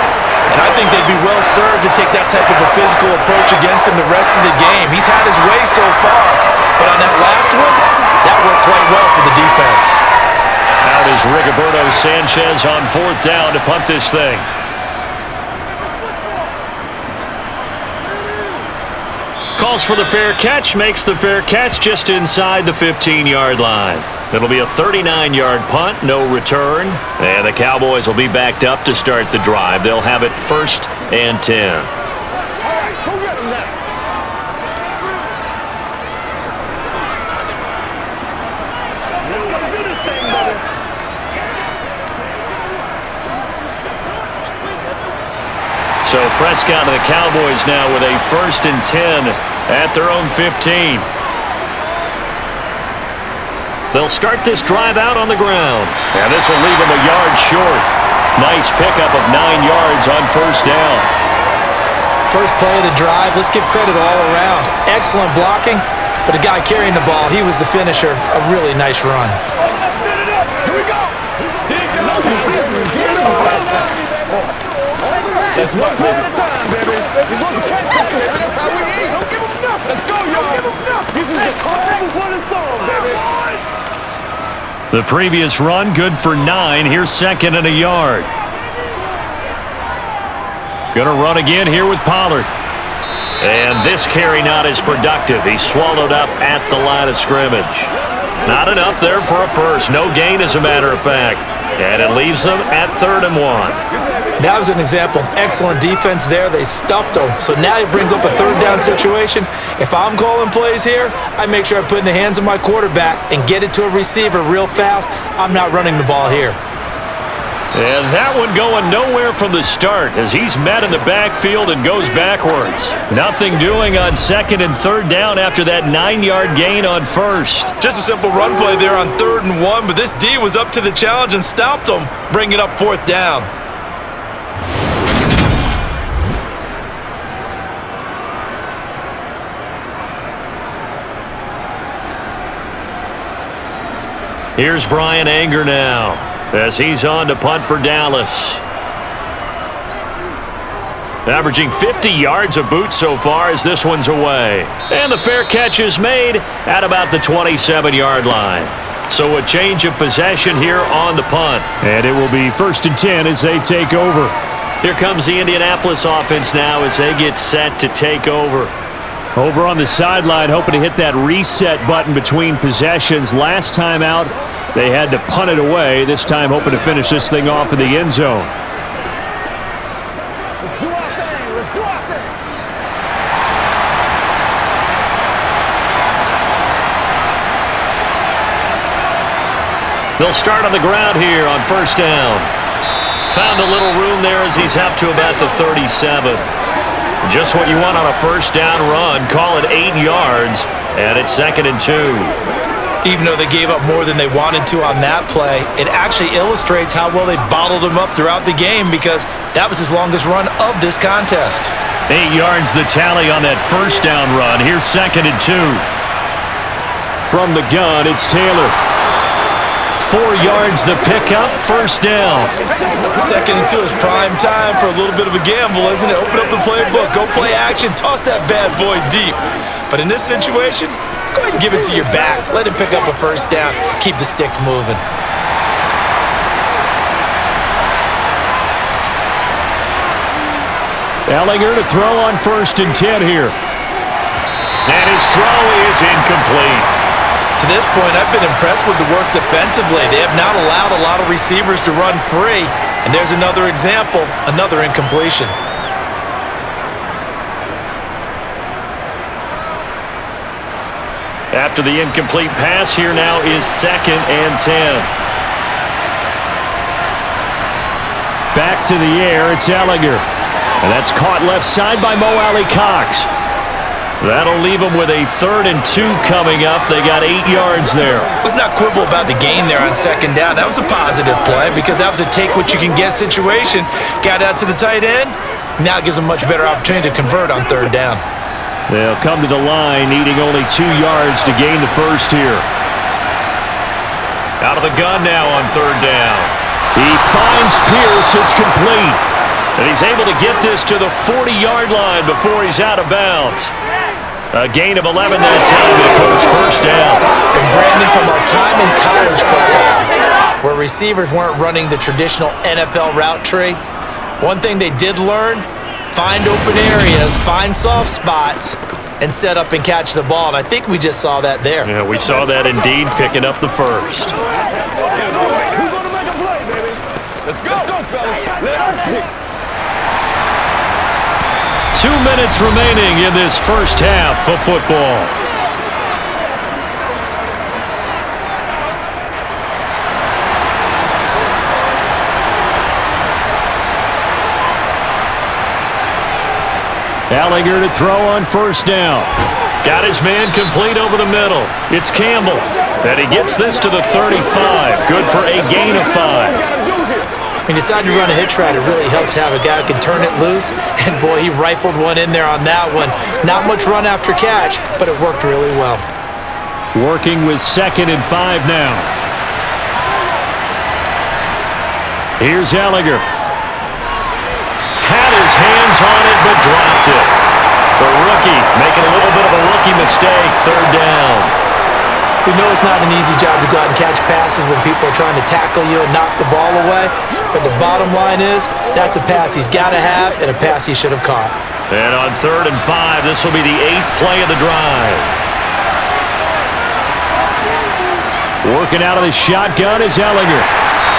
And I think they'd be well served to take that type of a physical approach against him the rest of the game. He's had his way so far, but on that last one, that worked quite well for the defense. Out is Rigoberto Sanchez on fourth down to punt this thing. Calls for the fair catch, makes the fair catch just inside the 15-yard line. It'll be a 39-yard punt, no return. And the Cowboys will be backed up to start the drive. They'll have it 1st and 10. All right, go get him now. Let's go do this thing, brother. So Prescott and the Cowboys now with a 1st and 10 at their own 15. They'll start this drive out on the ground. And this will leave them a yard short. Nice pickup of 9 yards on first down. First play of the drive, let's give credit all around. Excellent blocking, but the guy carrying the ball, he was the finisher. A really nice run. Here we go. That's one play at a time, baby. You're supposed to catch that, baby. That's how we eat. Don't give him nothing. Let's go, y'all. Don't give him nothing. This is the calm before the storm, baby. The previous run, good for 9. Here's 2nd and a yard. Gonna run again here with Pollard. And this carry not as productive. He's swallowed up at the line of scrimmage. Not enough there for a first. No gain, as a matter of fact. And it leaves them at 3rd and 1. That was an example of excellent defense there. They stuffed him. So now he brings up a 3rd down situation. If I'm calling plays here, I make sure I put it in the hands of my quarterback and get it to a receiver real fast. I'm not running the ball here. And that one going nowhere from the start as he's met in the backfield and goes backwards. Nothing doing on 2nd and 3rd down after that 9-yard gain on 1st. Just a simple run play there on 3rd and 1, but this D was up to the challenge and stopped him, bringing up 4th down. Here's Brian Anger now as he's on to punt for Dallas. Averaging 50 yards a boot so far as this one's away. And the fair catch is made at about the 27-yard line. So a change of possession here on the punt. And it will be 1st and 10 as they take over. Here comes the Indianapolis offense now as they get set to take over. Over on the sideline, hoping to hit that reset button between possessions. Last time out, they had to punt it away. This time, hoping to finish this thing off in the end zone. Let's do our thing. Let's do our thing. They'll start on the ground here on 1st down. Found a little room there as he's up to about the 37. Just what you want on a 1st down run. Call it 8 yards, and it's 2nd and 2. Even though they gave up more than they wanted to on that play, it actually illustrates how well they bottled him up throughout the game because that was his longest run of this contest. 8 yards the tally on that 1st down run. Here's 2nd and 2. From the gun, it's Taylor. 4 yards the pickup, 1st down. 2nd and 2 is prime time for a little bit of a gamble, isn't it? Open up the playbook, go play action, toss that bad boy deep. But in this situation, go ahead and give it to your back. Let him pick up a 1st down, keep the sticks moving. Ellinger to throw on 1st and 10 here. And his throw is incomplete. To this point, I've been impressed with the work defensively. They have not allowed a lot of receivers to run free. And there's another example, another incompletion. After the incomplete pass, here now is 2nd and 10. Back to the air, it's Ellinger. And that's caught left side by Mo Alley-Cox. That'll leave them with a 3rd and 2 coming up. They got 8 yards there. Let's not quibble about the gain there on 2nd down. That was a positive play because that was a take-what-you-can-get situation. Got out to the tight end. Now it gives them a much better opportunity to convert on 3rd down. They'll come to the line, needing only 2 yards to gain the first here. Out of the gun now on 3rd down. He finds Pierce. It's complete. And he's able to get this to the 40-yard line before he's out of bounds. A gain of 11 that time, and it goes 1st down. And Brandon, from our time in college football, where receivers weren't running the traditional NFL route tree, one thing they did learn, find open areas, find soft spots, and set up and catch the ball. And I think we just saw that there. Yeah, we saw that indeed, picking up the first. Who's gonna make a play, baby? Let's go, fellas. Let's hit. 2 minutes remaining in this first half of football. Ellinger to throw on 1st down. Got his man complete over the middle. It's Campbell. And he gets this to the 35. Good for a gain of 5. He decided to run a hitch route. It really helped to have a guy who can turn it loose. And, boy, he rifled one in there on that one. Not much run after catch, but it worked really well. Working with 2nd and 5 now. Here's Ellinger. Had his hands on it, but dropped it. The rookie making a little bit of a rookie mistake. 3rd down. We know it's not an easy job to go out and catch passes when people are trying to tackle you and knock the ball away. But the bottom line is, that's a pass he's got to have and a pass he should have caught. And on 3rd and 5, this will be the 8th play of the drive. Working out of the shotgun is Ellinger.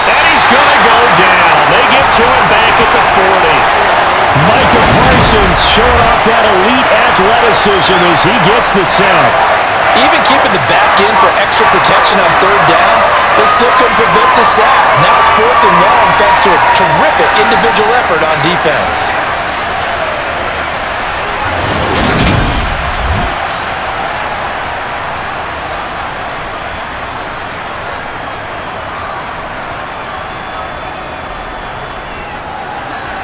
And he's going to go down. They get to him back at the 40. Micah Parsons showing off that elite athleticism as he gets the sack. Even keeping the back in for extra protection on 3rd down, they still couldn't prevent the sack. Now it's 4th and long thanks to a terrific individual effort on defense.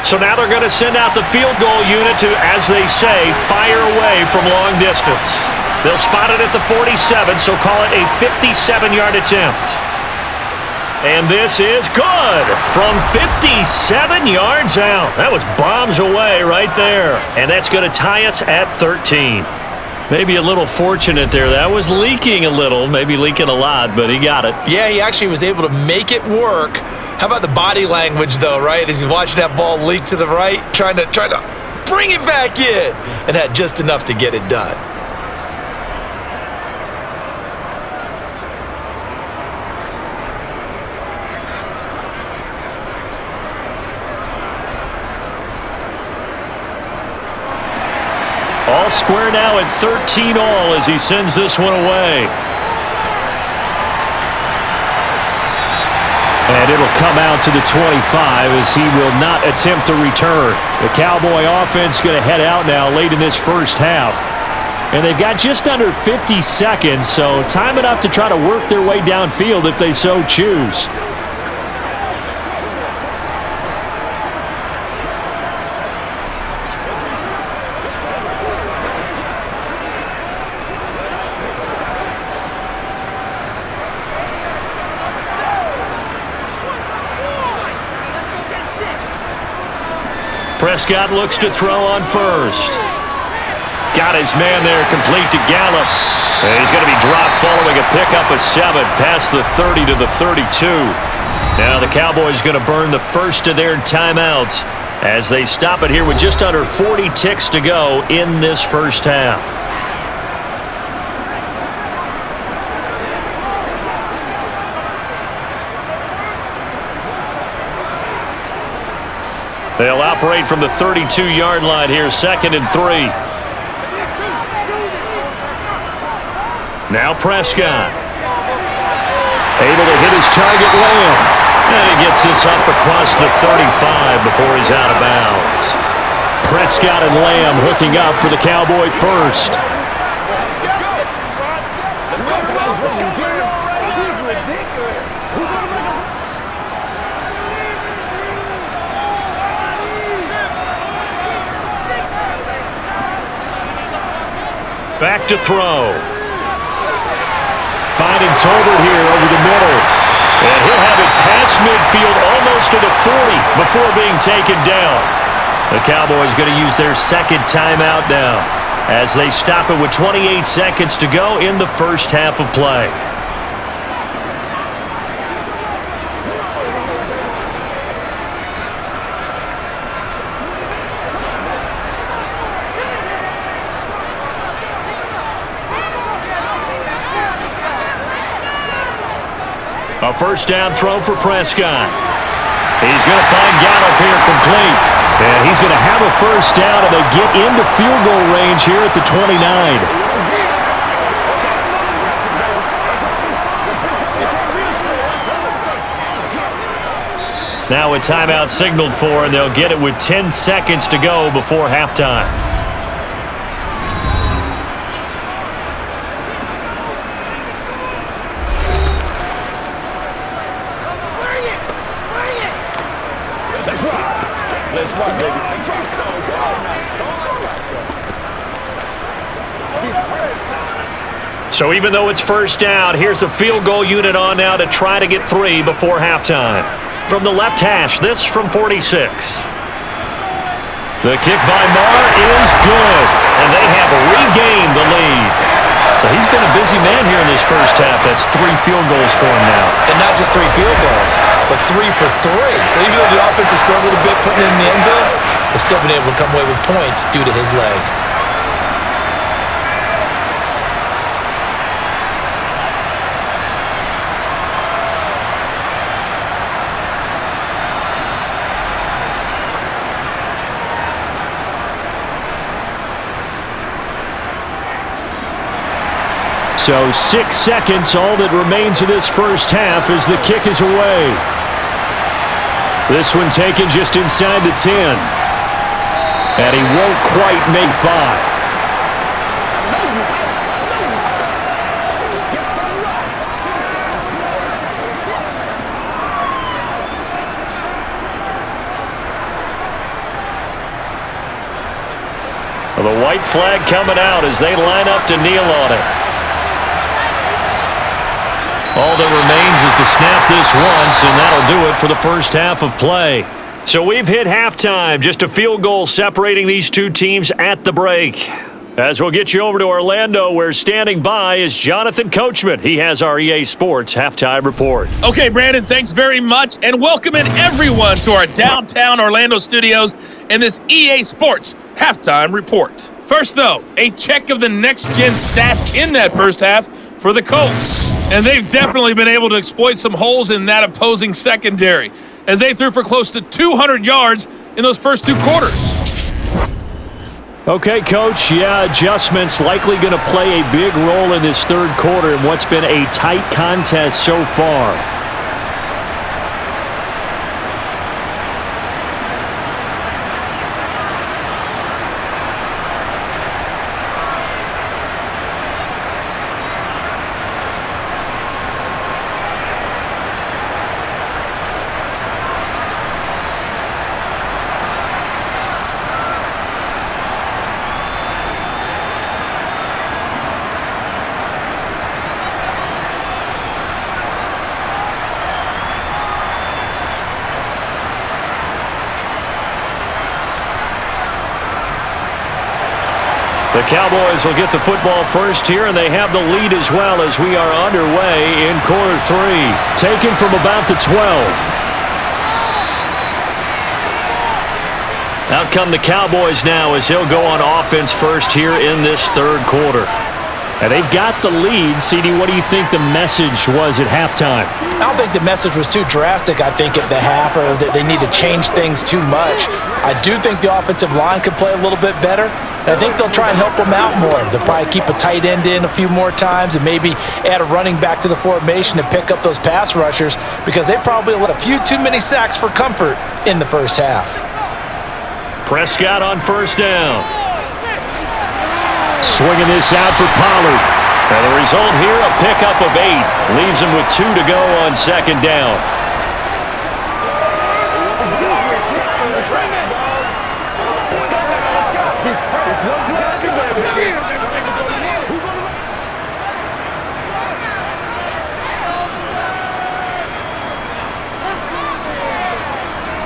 So now they're going to send out the field goal unit to, as they say, fire away from long distance. They'll spot it at the 47, so call it a 57-yard attempt. And this is good from 57 yards out. That was bombs away right there. And that's going to tie us at 13. Maybe a little fortunate there. That was leaking a little, maybe leaking a lot, but he got it. Yeah, he actually was able to make it work. How about the body language, though, right? As he's watching that ball leak to the right, trying to bring it back in, and had just enough to get it done. All square now at 13 all as he sends this one away. And it'll come out to the 25 as he will not attempt to return. The Cowboy offense going to head out now late in this first half. And they've got just under 50 seconds, so time enough to try to work their way downfield if they so choose. Prescott looks to throw on 1st. Got his man there complete to Gallup. And he's going to be dropped following a pickup of 7 past the 30 to the 32. Now the Cowboys going to burn the first of their timeouts as they stop it here with just under 40 ticks to go in this first half. They'll operate from the 32-yard line here, 2nd and 3. Now Prescott. Able to hit his target, Lamb. And he gets this up across the 35 before he's out of bounds. Prescott and Lamb hooking up for the Cowboy first. Back to throw. Finding Tolbert here over the middle. And he'll have it past midfield almost to the 40 before being taken down. The Cowboys going to use their second timeout now as they stop it with 28 seconds to go in the first half of play. A first down throw for Prescott. He's going to find Gallup here complete. And he's going to have a first down, and they get into field goal range here at the 29. Now a timeout signaled for, and they'll get it with 10 seconds to go before halftime. So even though it's first down, here's the field goal unit on now to try to get 3 before halftime. From the left hash, this from 46. The kick by Marr is good, and they have regained the lead. So he's been a busy man here in this first half. That's 3 field goals for him now. And not just 3 field goals, but 3 for 3. So even though the offense has struggled a bit putting it in the end zone, they've still been able to come away with points due to his leg. So 6 seconds, all that remains of this first half as the kick is away. This one taken just inside the 10. And he won't quite make 5. Well, the white flag coming out as they line up to kneel on it. All that remains is to snap this once, and that'll do it for the first half of play. So we've hit halftime, just a field goal separating these two teams at the break. As we'll get you over to Orlando, where standing by is Jonathan Coachman. He has our EA Sports halftime report. Okay, Brandon, thanks very much, and welcoming everyone to our downtown Orlando studios in this EA Sports halftime report. First, though, a check of the next-gen stats in that first half for the Colts. And they've definitely been able to exploit some holes in that opposing secondary, as they threw for close to 200 yards in those first 2 quarters. Okay, Coach, adjustments likely going to play a big role in this third quarter in what's been a tight contest so far. The Cowboys will get the football first here, and they have the lead as well as we are underway in quarter 3. Taken from about the 12. Out come the Cowboys now as he'll go on offense first here in this third quarter. And they've got the lead. CD, what do you think the message was at halftime? I don't think the message was too drastic, I think, at the half, or that they need to change things too much. I do think the offensive line could play a little bit better. And I think they'll try and help them out more. They'll probably keep a tight end in a few more times and maybe add a running back to the formation to pick up those pass rushers, because they probably let a few too many sacks for comfort in the first half. Prescott on first down. Swinging this out for Pollard. And the result here, a pickup of 8. Leaves him with 2 to go on second down.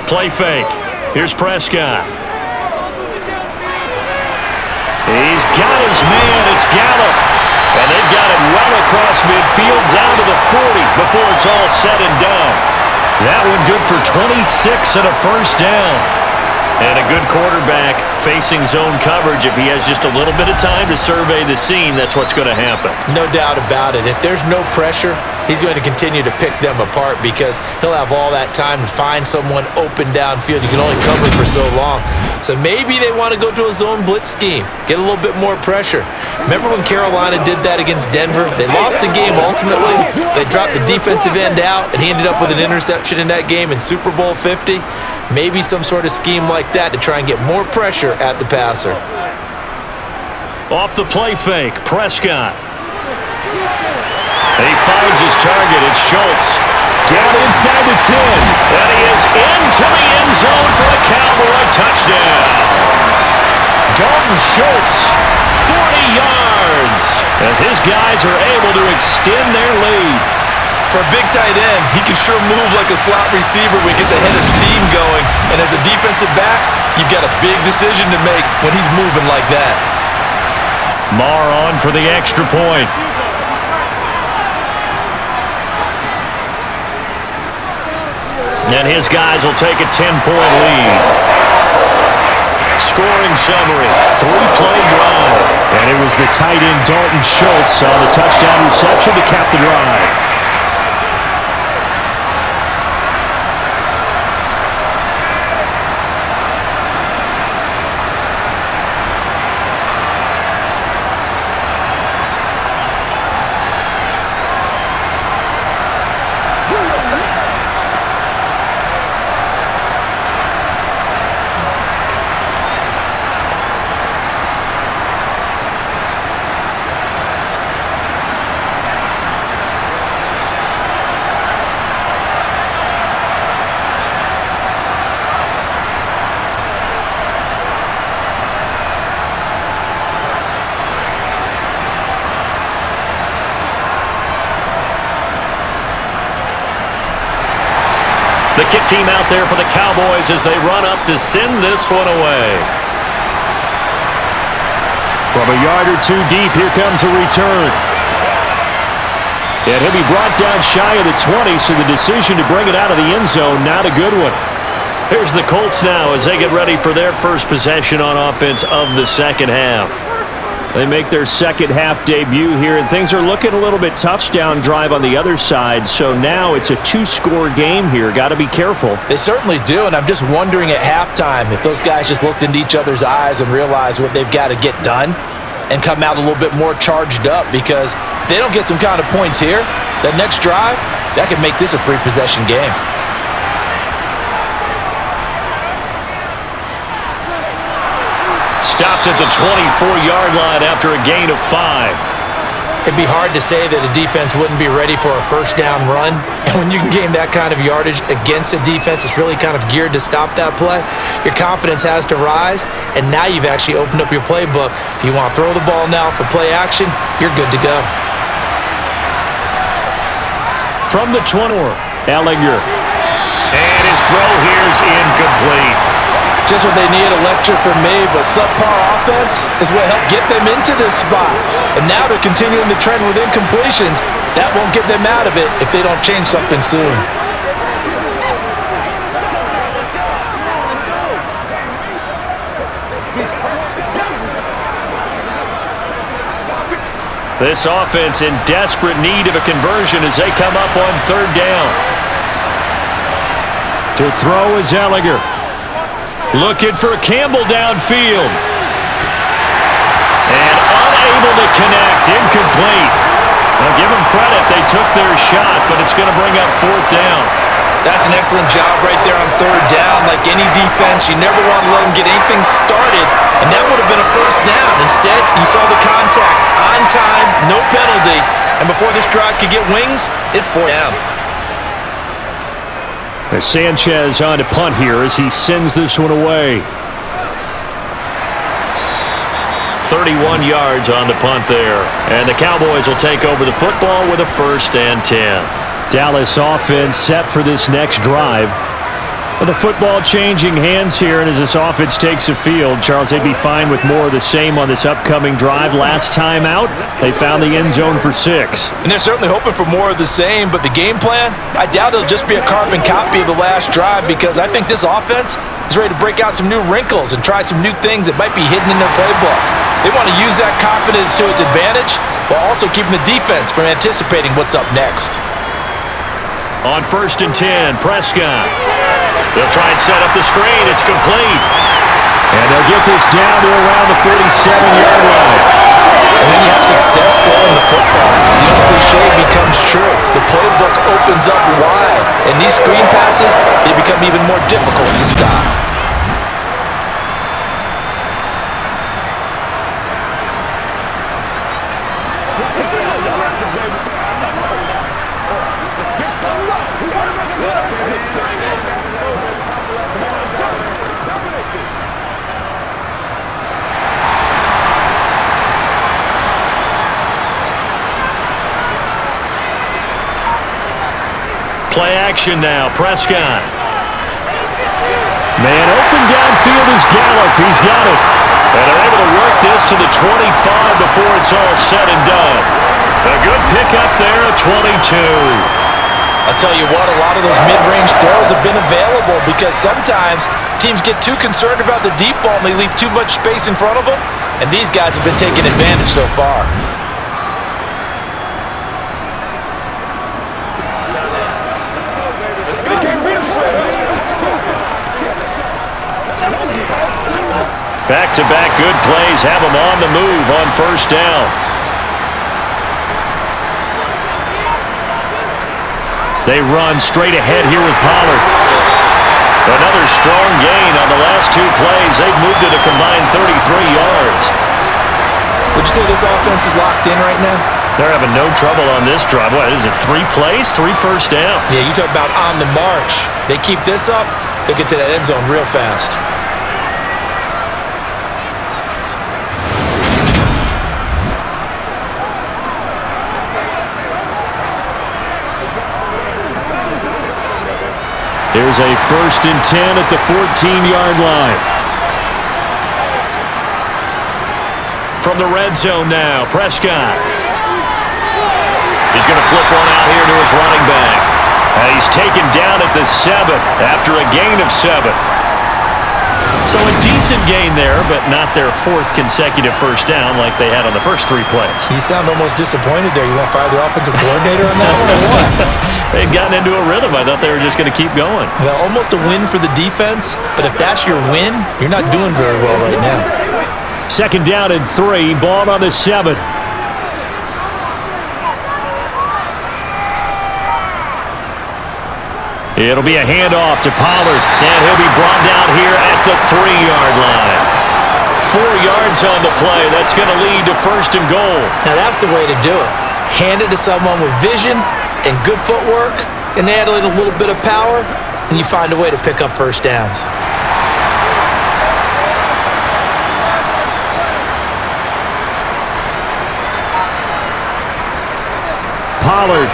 Play fake. Here's Prescott. He's got his man. It's Gallup. And they've got it well across midfield down to the 40 before it's all said and done. That one good for 26 and a first down. And a good quarterback facing zone coverage. If he has just a little bit of time to survey the scene, that's what's going to happen. No doubt about it. If there's no pressure, he's going to continue to pick them apart, because he'll have all that time to find someone open downfield. You can only cover for so long. So maybe they want to go to a zone blitz scheme, get a little bit more pressure. Remember when Carolina did that against Denver? They lost the game ultimately. They dropped the defensive end out, and he ended up with an interception in that game in Super Bowl 50. Maybe some sort of scheme like that to try and get more pressure at the passer. Off the play fake, Prescott. He finds his target. It's Schultz. Down inside the 10. And he is into the end zone for a Cowboy touchdown. Dalton Schultz, 40 yards, as his guys are able to extend their lead. For a big tight end, he can sure move like a slot receiver when he gets a head of steam going. And as a defensive back, you've got a big decision to make when he's moving like that. Marr on for the extra point. And his guys will take a 10-point lead. Scoring summary, 3-play drive. And it was the tight end Dalton Schultz on the touchdown reception to cap the drive. The kick team out there for the Cowboys as they run up to send this one away. From a yard or two deep, here comes a return. And he'll be brought down shy of the 20, so the decision to bring it out of the end zone, not a good one. Here's the Colts now as they get ready for their first possession on offense of the second half. They make their second half debut here, and things are looking a little bit touchdown drive on the other side. So now it's a 2-score game here. Got to be careful. They certainly do, and I'm just wondering at halftime if those guys just looked into each other's eyes and realized what they've got to get done and come out a little bit more charged up, because if they don't get some kind of points here, that next drive, that could make this a 3-possession game. Stopped at the 24-yard line after a gain of 5. It'd be hard to say that a defense wouldn't be ready for a first down run. And when you can gain that kind of yardage against a defense that's really kind of geared to stop that play, your confidence has to rise, and now you've actually opened up your playbook. If you want to throw the ball now for play action, you're good to go. From the 20, Ellinger. And his throw here is incomplete. Just what they need, a lecture from me, but subpar offense is what helped get them into this spot. And now they're continuing the trend with incompletions. That won't get them out of it if they don't change something soon. This offense in desperate need of a conversion as they come up on third down. To throw is Ellinger. Looking for Campbell downfield. And unable to connect. Incomplete. Now give them credit. They took their shot, but it's going to bring up fourth down. That's an excellent job right there on third down. Like any defense, you never want to let them get anything started, and that would have been a first down. Instead, you saw the contact on time, no penalty, and before this drive could get wings, it's fourth down. As Sanchez on to punt here as he sends this one away. 31 yards on the punt there, and the Cowboys will take over the football with a 1st and 10. Dallas offense set for this next drive. With the football changing hands here, and as this offense takes the field, Charles, they'd be fine with more of the same on this upcoming drive. Last time out, they found the end zone for 6. And they're certainly hoping for more of the same, but the game plan, I doubt it'll just be a carbon copy of the last drive, because I think this offense is ready to break out some new wrinkles and try some new things that might be hidden in their playbook. They want to use that confidence to its advantage while also keeping the defense from anticipating what's up next. On 1st and 10, Prescott. They'll try and set up the screen. It's complete. And they'll get this down to around the 47-yard line. And when you have success throwing the football, the old cliche becomes true. The playbook opens up wide, and these screen passes, they become even more difficult to stop. Play action now. Prescott. Man open downfield is Gallup. He's got it. And they're able to work this to the 25 before it's all said and done. A good pickup there at 22. I'll tell you what, a lot of those mid-range throws have been available because sometimes teams get too concerned about the deep ball and they leave too much space in front of them, and these guys have been taking advantage so far. Back-to-back good plays have them on the move on 1st down. They run straight ahead here with Pollard. Another strong gain on the last 2 plays. They've moved it a combined 33 yards. Would you say this offense is locked in right now? They're having no trouble on this drive. What is it, 3 plays, 3 first downs? Yeah, you talk about on the march. They keep this up, they'll get to that end zone real fast. Here's a 1st and 10 at the 14-yard line. From the red zone now, Prescott. He's going to flip one out here to his running back. And he's taken down at the 7 after a gain of 7. So a decent gain there, but not their 4th consecutive first down like they had on the first 3 plays. You sound almost disappointed there. You want to fire the offensive coordinator on that one or what? They'd gotten into a rhythm. I thought they were just going to keep going. Well, almost a win for the defense, but if that's your win, you're not doing very well right now. 2nd down and 3, ball on the 7. It'll be a handoff to Pollard, and he'll be brought down here at the 3-yard line. 4 yards on the play. That's going to lead to 1st and goal. Now that's the way to do it. Hand it to someone with vision and good footwork, and add in a little bit of power, and you find a way to pick up first downs. Pollard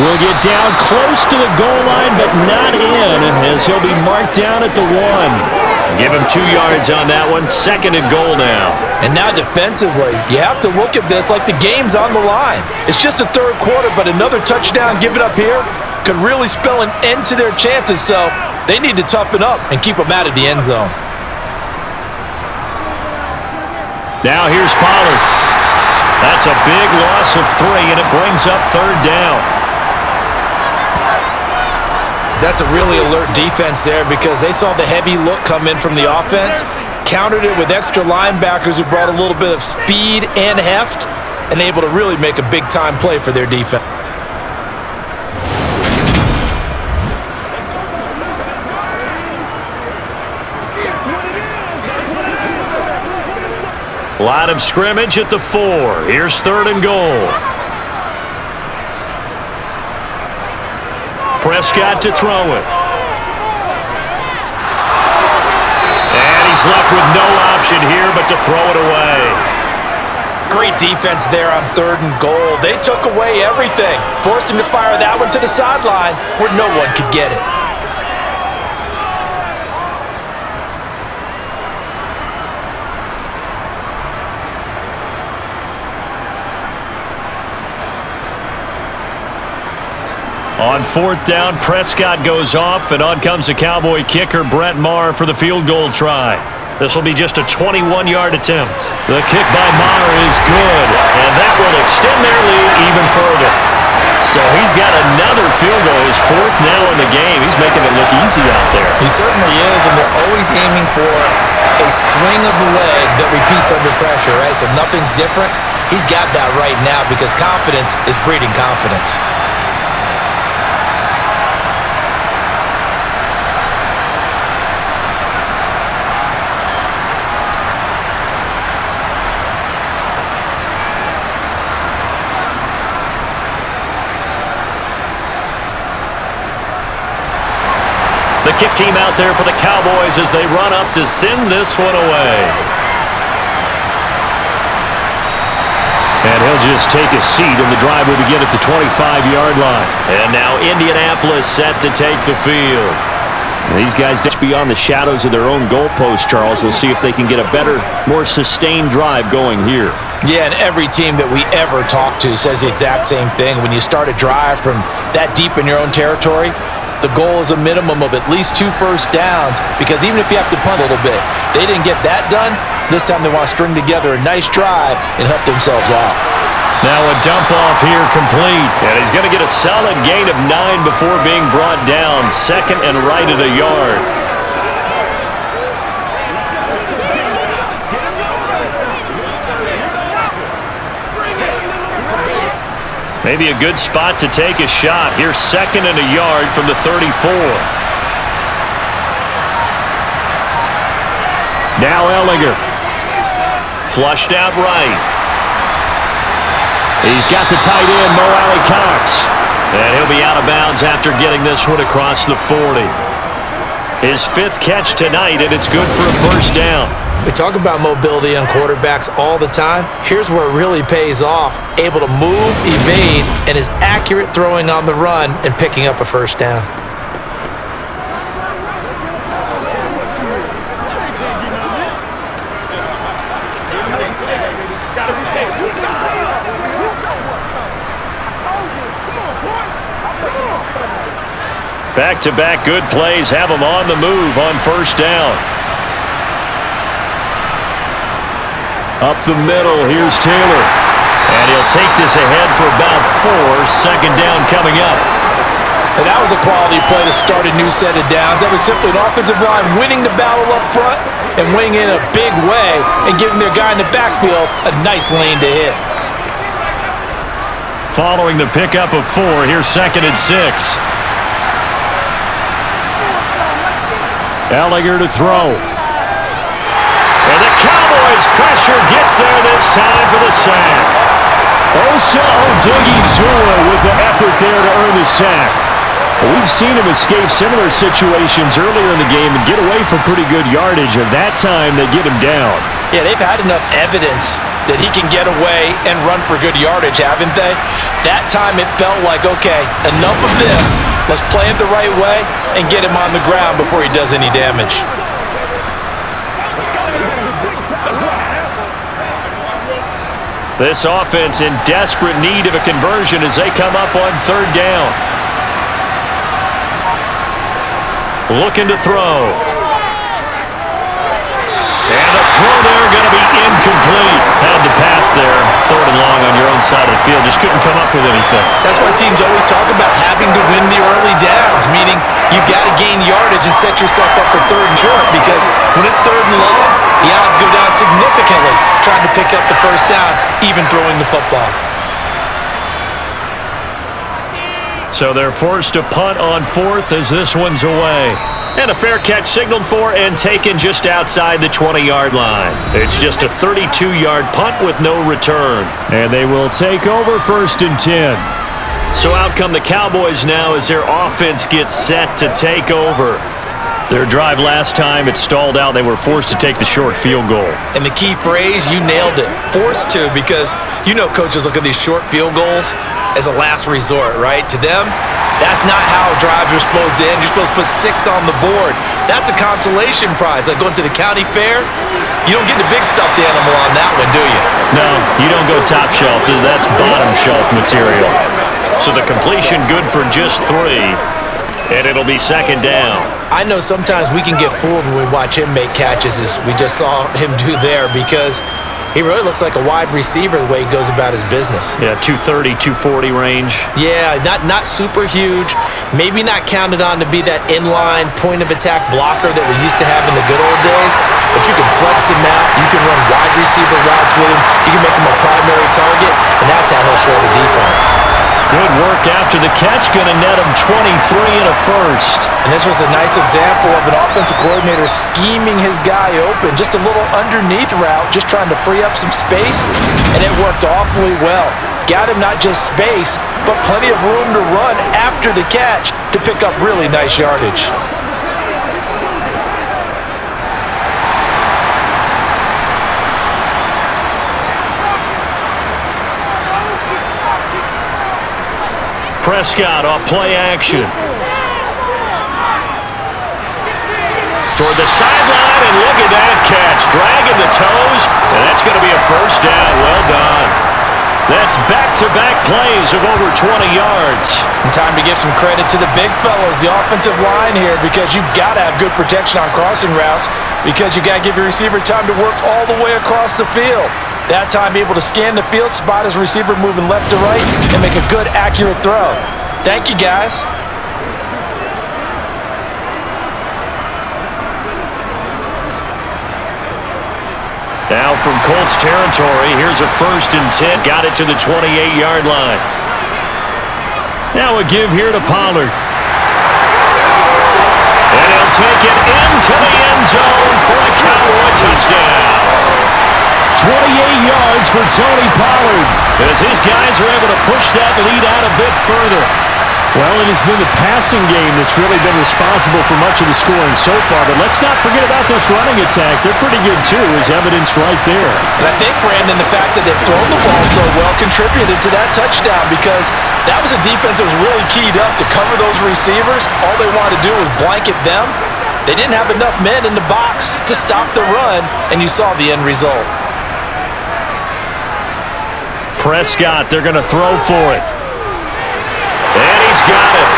will get down close to the goal line, but not in, as he'll be marked down at the 1. Give him 2 yards on that one. 2nd and goal now. And now defensively, you have to look at this like the game's on the line. It's just the 3rd quarter, but another touchdown given up here could really spell an end to their chances, so they need to toughen up and keep them out of the end zone. Now here's Pollard. That's a big loss of 3, and it brings up 3rd down. That's a really alert defense there because they saw the heavy look come in from the offense, countered it with extra linebackers who brought a little bit of speed and heft, and able to really make a big-time play for their defense. Line of scrimmage at the 4. Here's 3rd and goal. Prescott to throw it. And he's left with no option here but to throw it away. Great defense there on 3rd and goal. They took away everything. Forced him to fire that one to the sideline where no one could get it. On 4th down, Prescott goes off, and on comes the Cowboy kicker, Brett Maher, for the field goal try. This will be just a 21-yard attempt. The kick by Maher is good, and that will extend their lead even further. So he's got another field goal, his 4th now in the game. He's making it look easy out there. He certainly is, and they're always aiming for a swing of the leg that repeats under pressure, right? So nothing's different. He's got that right now because confidence is breeding confidence. The kick team out there for the Cowboys as they run up to send this one away. And he'll just take a seat, and the drive will begin at the 25-yard line. And now Indianapolis set to take the field. These guys just beyond the shadows of their own goalpost, Charles. We'll see if they can get a better, more sustained drive going here. Yeah, and every team that we ever talk to says the exact same thing. When you start a drive from that deep in your own territory, the goal is a minimum of at least 2 first downs, because even if you have to punt a little bit, they didn't get that done. This time they want to string together a nice drive and help themselves out. Now a dump off here complete, and he's going to get a solid gain of 9 before being brought down. 2nd and right at a yard. Maybe a good spot to take a shot. Here's 2nd and a yard from the 34. Now Ellinger. Flushed out right. He's got the tight end, Mo Alley-Cox. And he'll be out of bounds after getting this one across the 40. His 5th catch tonight, and it's good for a first down. We talk about mobility on quarterbacks all the time. Here's where it really pays off. Able to move, evade, and is accurate throwing on the run and picking up a first down. Back-to-back good plays have him on the move on first down. Up the middle, here's Taylor. And he'll take this ahead for about 4. 2nd down coming up. And that was a quality play to start a new set of downs. That was simply an offensive line winning the battle up front and winning in a big way and giving their guy in the backfield a nice lane to hit. Following the pickup of 4, here's 2nd and 6. Ellinger to throw. And the Cowboys pressure gets there this time for the sack. Osa Odighizuwa with the effort there to earn the sack. We've seen him escape similar situations earlier in the game and get away from pretty good yardage, and that time they get him down. Yeah, they've had enough evidence that he can get away and run for good yardage, haven't they? That time it felt like, okay, enough of this. Let's play it the right way and get him on the ground before he does any damage. This offense in desperate need of a conversion as they come up on 3rd down. Looking to throw. And the throw there going to be incomplete. Had to pass there. third and long on your own side of the field. Just couldn't come up with anything. That's why teams always talk about having to win the early downs, meaning you've got to gain yardage and set yourself up for third and short, because when it's third and long, the odds go down significantly trying to pick up the first down, even throwing the football. So they're forced to punt on fourth as this one's away. And a fair catch signaled for and taken just outside the 20-yard line. It's just a 32-yard punt with no return. And they will take over 1st and 10. So out come the Cowboys now as their offense gets set to take over. Their drive last time, it stalled out. They were forced to take the short field goal. And the key phrase, you nailed it. Forced to, because you know coaches look at these short field goals as a last resort, right? To them, that's not how drives are supposed to end. You're supposed to put 6 on the board. That's a consolation prize. Like going to the county fair, you don't get the big stuffed animal on that one, do you? No, you don't go top shelf. That's bottom shelf material. So the completion good for just 3. And it'll be 2nd down. I know sometimes we can get fooled when we watch him make catches, as we just saw him do there, because he really looks like a wide receiver the way he goes about his business. Yeah, 230, 240 range. Yeah, not super huge. Maybe not counted on to be that inline point-of-attack blocker that we used to have in the good old days, but you can flex him out. You can run wide receiver routes with him. You can make him a primary target, and that's how he'll show the defense. Good work after the catch, going to net him 23 and a first. And this was a nice example of an offensive coordinator scheming his guy open. Just a little underneath route, just trying to free up some space, and it worked awfully well. Got him not just space, but plenty of room to run after the catch to pick up really nice yardage. Prescott off play action. Toward the sideline, and look at that catch. Dragging the toes, and that's going to be a first down. Well done. That's back-to-back plays of over 20 yards. And time to give some credit to the big fellas, the offensive line here, because you've got to have good protection on crossing routes, because you got to give your receiver time to work all the way across the field. That time able to scan the field, spot his receiver moving left to right, and make a good, accurate throw. Thank you, guys. Now from Colts territory, here's a 1st and 10. Got it to the 28-yard line. Now a give here to Pollard. And he'll take it into the end zone for a Cowboy touchdown. 28 yards for Tony Pollard. As his guys are able to push that lead out a bit further. Well, it has been the passing game that's really been responsible for much of the scoring so far. But let's not forget about this running attack. They're pretty good, too, as evidenced right there. And I think, Brandon, the fact that they've thrown the ball so well contributed to that touchdown, because that was a defense that was really keyed up to cover those receivers. All they wanted to do was blanket them. They didn't have enough men in the box to stop the run, and you saw the end result. Prescott, they're going to throw for it. And he's got it.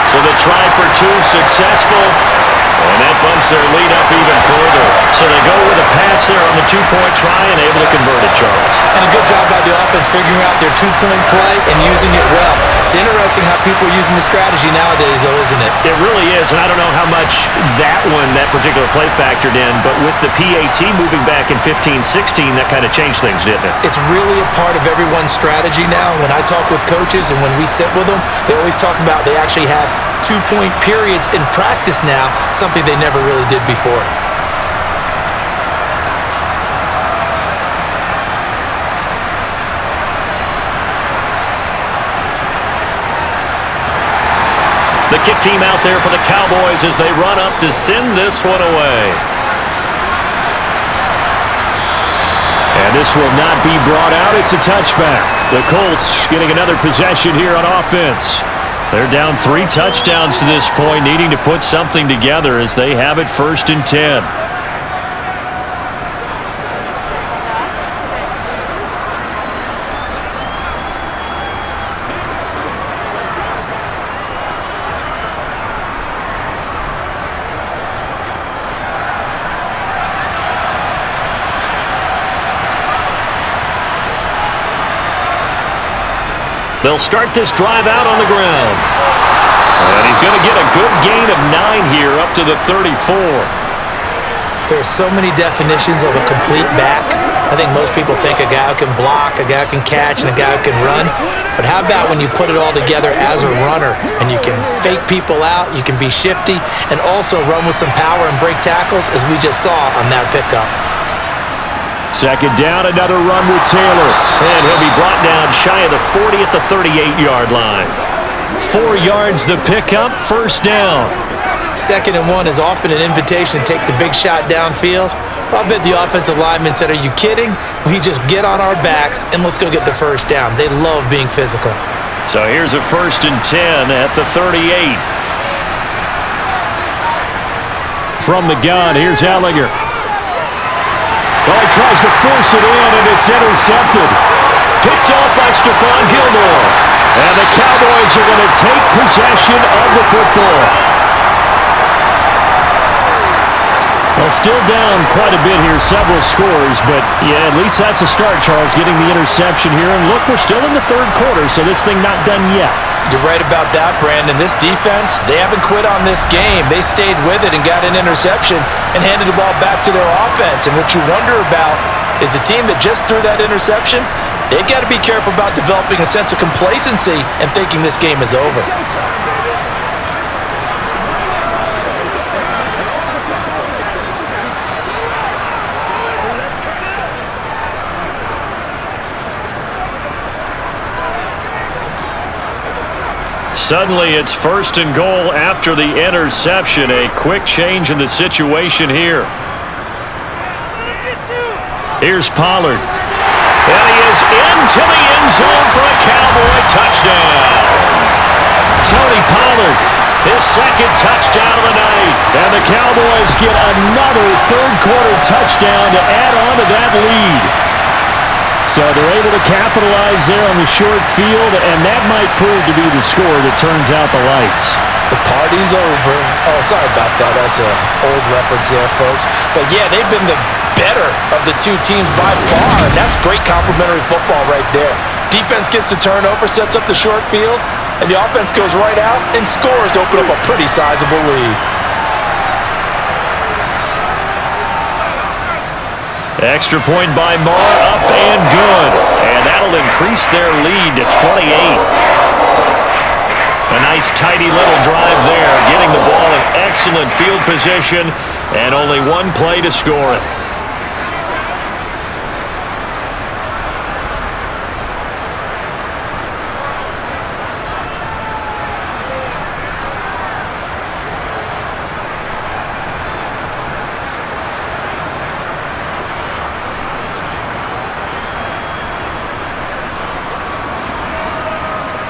So the try for 2 successful. And that bumps their lead up even further. So they go with a pass there on the 2-point try and able to convert it, Charles. And a good job by the offense figuring out their 2-point play and using it well. It's interesting how people are using the strategy nowadays, though, isn't it? It really is, and I don't know how much that particular play factored in, but with the PAT moving back in 15-16, that kind of changed things, didn't it? It's really a part of everyone's strategy now. When I talk with coaches and when we sit with them, they always talk about they actually have 2-point periods in practice now, something they never really did before. The kick team out there for the Cowboys as they run up to send this one away. And this will not be brought out. It's a touchback. The Colts getting another possession here on offense. They're down 3 touchdowns to this point, needing to put something together as they have it 1st and 10. They'll start this drive out on the ground. And he's going to get a good gain of 9 here up to the 34. There are so many definitions of a complete back. I think most people think a guy who can block, a guy who can catch, and a guy who can run. But how about when you put it all together as a runner and you can fake people out, you can be shifty, and also run with some power and break tackles, as we just saw on that pickup. Second down, another run with Taylor. And he'll be brought down shy of the 40 at the 38-yard line. 4 yards the pickup, first down. 2nd and 1 is often an invitation to take the big shot downfield. I bet the offensive lineman said, "Are you kidding? We just get on our backs and let's go get the first down." They love being physical. So here's a 1st and 10 at the 38. From the gun, here's Ellinger. Well, he tries to force it in, and it's intercepted. Picked off by Stephon Gilmore. And the Cowboys are going to take possession of the football. Well, still down quite a bit here, several scores, but yeah, at least that's a start, Charles, getting the interception here. And look, we're still in the 3rd quarter, so this thing not done yet. You're right about that, Brandon. This defense, they haven't quit on this game. They stayed with it and got an interception and handed the ball back to their offense. And what you wonder about is the team that just threw that interception, they've got to be careful about developing a sense of complacency and thinking this game is over. Suddenly, it's 1st and goal after the interception. A quick change in the situation here. Here's Pollard. And he is into the end zone for a Cowboy touchdown. Tony Pollard, his 2nd touchdown of the night. And the Cowboys get another 3rd quarter touchdown to add on to that lead. So they're able to capitalize there on the short field, and that might prove to be the score that turns out the lights. The party's over. Oh, sorry about that. That's an old reference there, folks. But yeah, they've been the better of the two teams by far, and that's great complimentary football right there. Defense gets the turnover, sets up the short field, and the offense goes right out and scores to open up a pretty sizable lead. Extra point by Marr, up and good. And that'll increase their lead to 28. A nice tidy little drive there, getting the ball in excellent field position, and only 1 play to score it.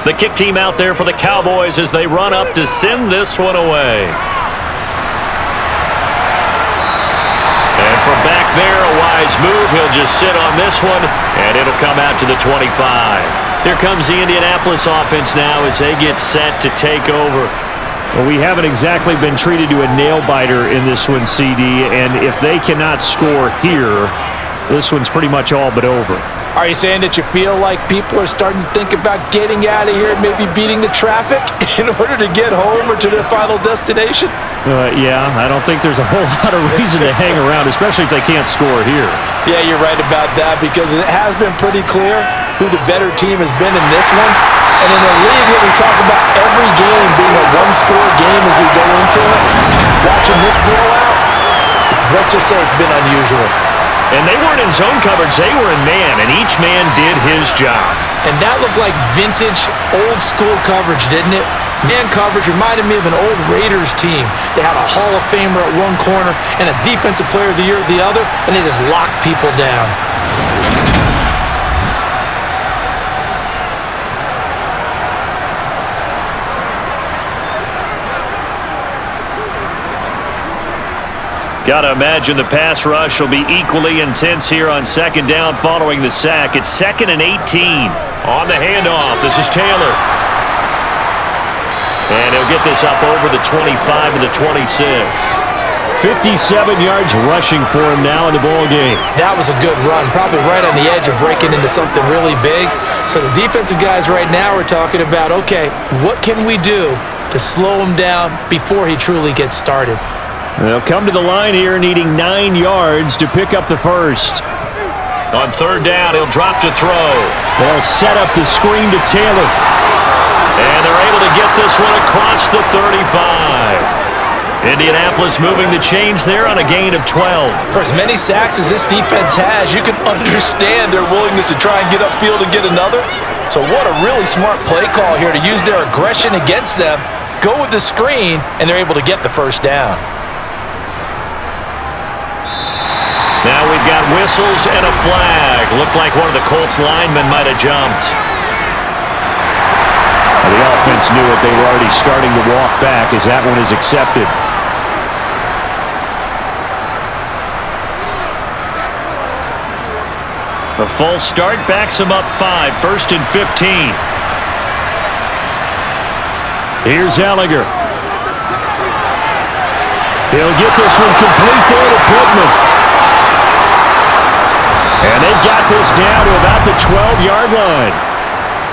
The kick team out there for the Cowboys as they run up to send this one away. And from back there, a wise move. He'll just sit on this one, and it'll come out to the 25. Here comes the Indianapolis offense now as they get set to take over. Well, we haven't exactly been treated to a nail-biter in this one, CD, and if they cannot score here, this one's pretty much all but over. Are you saying that you feel like people are starting to think about getting out of here, maybe beating the traffic in order to get home or to their final destination? Yeah, I don't think there's a whole lot of reason to hang around, especially if they can't score here. Yeah, you're right about that, because it has been pretty clear who the better team has been in this one. And in a league where we talk about every game being a one-score game as we go into it, watching this blowout, let's just say it's been unusual. And they weren't in zone coverage, they were in man, and each man did his job. And that looked like vintage, old-school coverage, didn't it? Man coverage reminded me of an old Raiders team. They had a Hall of Famer at one corner and a Defensive Player of the Year at the other, and they just locked people down. Got to imagine the pass rush will be equally intense here on 2nd down following the sack. It's 2nd and 18. On the handoff, this is Taylor. And he'll get this up over the 25 to the 26. 57 yards rushing for him now in the ball game. That was a good run, probably right on the edge of breaking into something really big. So the defensive guys right now are talking about, okay, what can we do to slow him down before he truly gets started? They'll come to the line here needing 9 yards to pick up the first. On third down, he'll drop to throw. They'll set up the screen to Taylor. And they're able to get this one across the 35. Indianapolis moving the chains there on a gain of 12. For as many sacks as this defense has, you can understand their willingness to try and get upfield and get another. So what a really smart play call here to use their aggression against them, go with the screen, and they're able to get the first down. Now we've got whistles and a flag. Looked like one of the Colts linemen might have jumped. The offense knew it. They were already starting to walk back as that one is accepted. A false start backs him up 5, 1st and 15. Here's Ellinger. He'll get this one complete there to Pittman. And they've got this down to about the 12-yard line.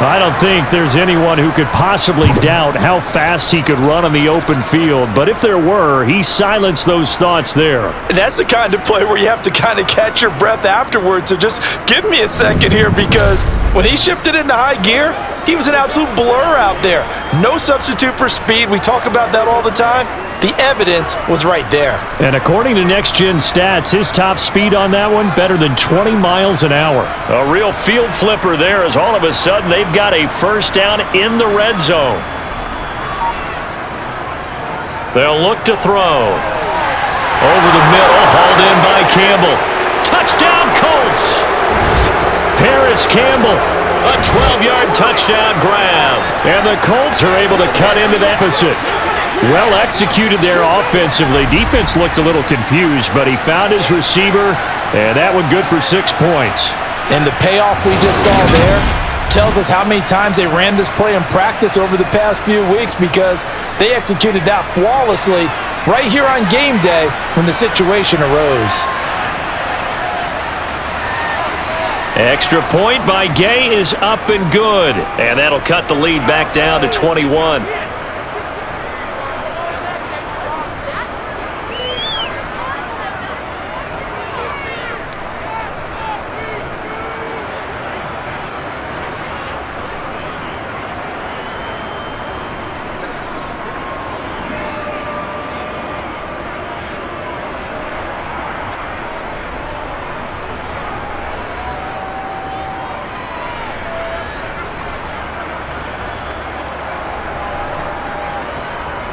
I don't think there's anyone who could possibly doubt how fast he could run on the open field. But if there were, he silenced those thoughts there. And that's the kind of play where you have to kind of catch your breath afterwards. So just give me a second here, because when he shifted into high gear, he was an absolute blur out there. No substitute for speed. We talk about that all the time. The evidence was right there. And according to Next Gen Stats, his top speed on that one, better than 20 miles an hour. A real field flipper there, as all of a sudden they've got a first down in the red zone. They'll look to throw. Over the middle, hauled in by Campbell. Touchdown, Colts! Paris Campbell, a 12-yard touchdown grab. And the Colts are able to cut into the deficit. Well executed there offensively. Defense looked a little confused, but he found his receiver, and that one good for 6 points. And the payoff we just saw there tells us how many times they ran this play in practice over the past few weeks, because they executed that flawlessly right here on game day when the situation arose. Extra point by Gay is up and good, and that'll cut the lead back down to 21.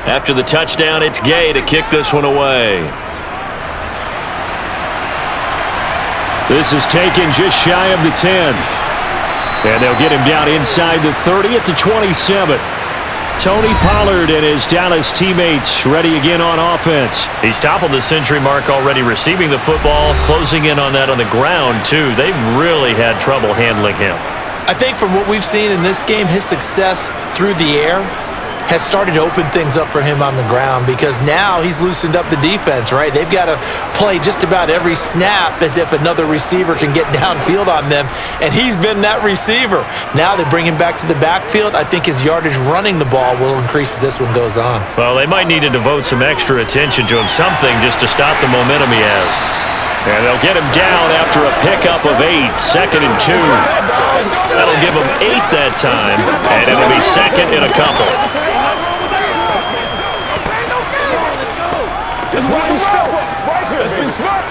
After the touchdown, it's Gay to kick this one away. This is taken just shy of the 10. And they'll get him down inside the 30 at the 27. Tony Pollard and his Dallas teammates ready again on offense. He's toppled the century mark already receiving the football, closing in on that on the ground, too. They've really had trouble handling him. I think from what we've seen in this game, his success through the air has started to open things up for him on the ground, because now he's loosened up the defense, right? They've got to play just about every snap as if another receiver can get downfield on them, and he's been that receiver. Now they bring him back to the backfield. I think his yardage running the ball will increase as this one goes on. Well, they might need to devote some extra attention to him, something just to stop the momentum he has. And they'll get him down after a pickup of 8, 2nd and 2. That'll give him 8 that time, and it'll be 2nd and a couple. Just why you step up right here. Let's be smart.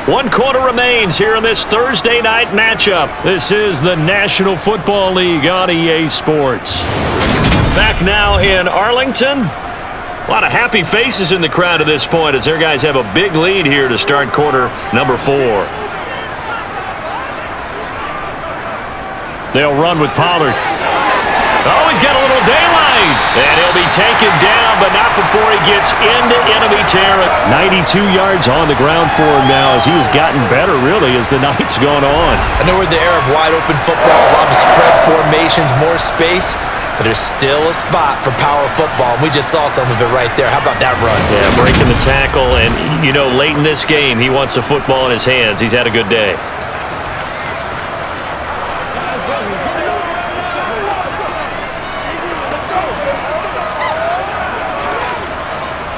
One quarter remains here in this Thursday night matchup. This is the National Football League on EA Sports. Back now in Arlington. A lot of happy faces in the crowd at this point as their guys have a big lead here to start quarter number 4. They'll run with Pollard. Oh, he's got a little daylight. And he'll be taken down, but not before he gets into enemy territory. 92 yards on the ground for him now, as he has gotten better, really, as the night's gone on. I know we're in the era of wide open football, a lot of spread formations, more space. but there's still a spot for power football, and we just saw some of it right there. How about that run? Yeah, breaking the tackle, and, late in this game, he wants the football in his hands. He's had a good day.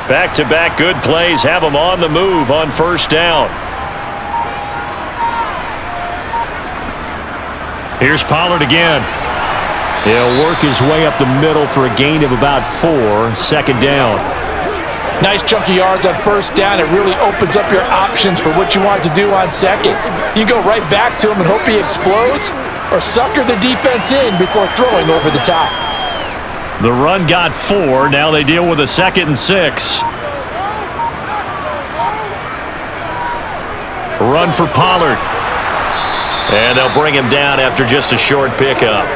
Back-to-back good plays have him on the move on first down. Here's Pollard again. He'll work his way up the middle for a gain of about 4. Second down. Nice chunky yards on first down. It really opens up your options for what you want to do on second. You go right back to him and hope he explodes, or sucker the defense in before throwing over the top. The run got 4. Now they deal with a 2nd and 6. Run for Pollard. And they'll bring him down after just a short pickup.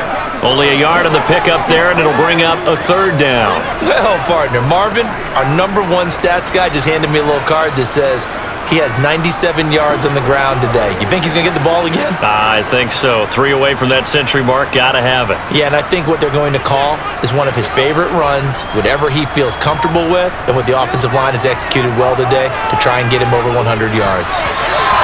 Only a yard on the pickup there, and it'll bring up a 3rd down. Well, partner, Marvin, our #1 stats guy, just handed me a little card that says he has 97 yards on the ground today. You think he's going to get the ball again? I think so. 3 away from that century mark. Got to have it. Yeah, and I think what they're going to call is one of his favorite runs, whatever he feels comfortable with, and what the offensive line has executed well today to try and get him over 100 yards.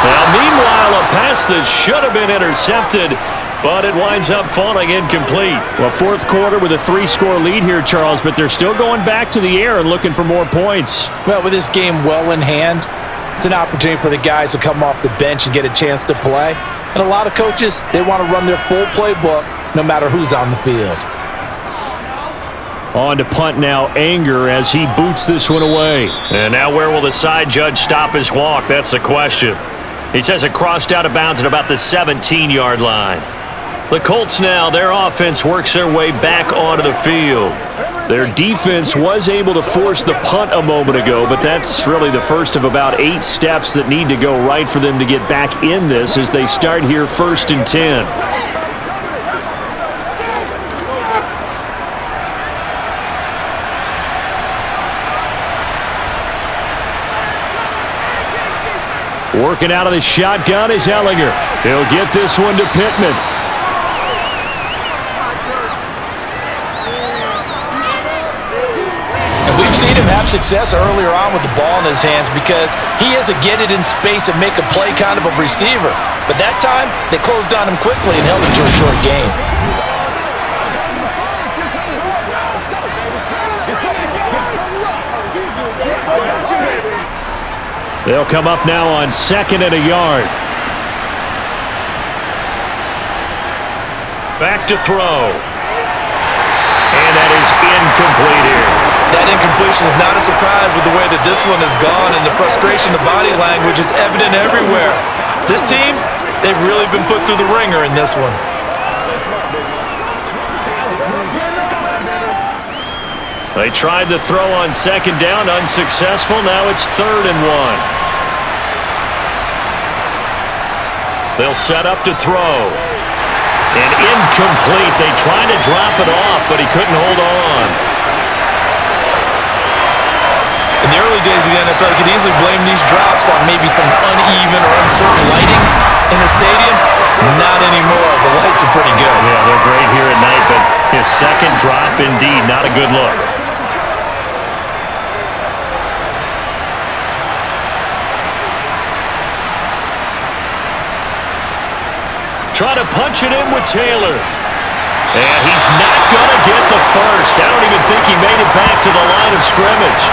Now, meanwhile, a pass that should have been intercepted, but it winds up falling incomplete. Well, fourth quarter with a 3-score lead here, Charles, but they're still going back to the air and looking for more points. Well, with this game well in hand, it's an opportunity for the guys to come off the bench and get a chance to play. And a lot of coaches, they want to run their full playbook no matter who's on the field. On to punt now, Anger, as he boots this one away. And now where will the side judge stop his walk? That's the question. He says it crossed out of bounds at about the 17-yard line. The Colts now, their offense works their way back onto the field. Their defense was able to force the punt a moment ago, but that's really the first of about 8 steps that need to go right for them to get back in this as they start here 1st and 10. Working out of the shotgun is Ellinger. He'll get this one to Pittman. And we've seen him have success earlier on with the ball in his hands because he is a get it in space and make a play kind of a receiver. But that time, they closed on him quickly and held him to a short gain. They'll come up now on 2nd and a yard. Back to throw. And that is incomplete here. That incompletion is not a surprise with the way that this one has gone, and the frustration of body language is evident everywhere. This team, they've really been put through the ringer in this one. They tried the throw on 2nd down, unsuccessful. Now it's 3rd and 1. They'll set up to throw. And incomplete. They tried to drop it off, but he couldn't hold on. In the early days of the NFL, you could easily blame these drops on maybe some uneven or uncertain lighting in the stadium. Not anymore. The lights are pretty good. Yeah, they're great here at night, but his second drop, indeed, not a good look. Try to punch it in with Taylor. And he's not going to get the first. I don't even think he made it back to the line of scrimmage.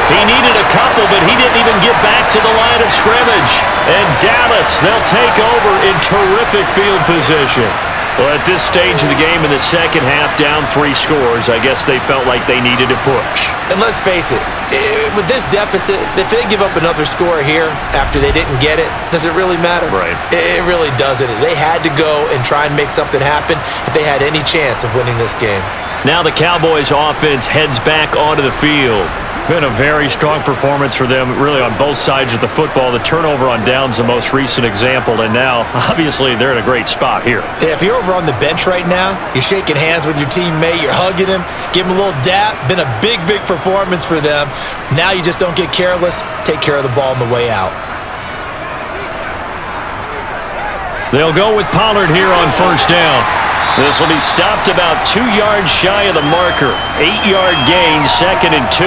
He needed a couple, but he didn't even get back to the line of scrimmage. And Dallas, they'll take over in terrific field position. Well, at this stage of the game in the second half, down 3 scores, I guess they felt like they needed a push. And let's face it, with this deficit, if they give up another score here after they didn't get it, does it really matter? Right. It really doesn't. They had to go and try and make something happen if they had any chance of winning this game. Now the Cowboys offense heads back onto the field. Been a very strong performance for them, really on both sides of the football. The turnover on downs the most recent example, and now, obviously, they're in a great spot here. Yeah, if you're over on the bench right now, you're shaking hands with your teammate, you're hugging him, give him a little dap. Been a big, big performance for them. Now you just don't get careless. Take care of the ball on the way out. They'll go with Pollard here on first down. This will be stopped about 2 yards shy of the marker. 8-yard gain, 2nd and 2.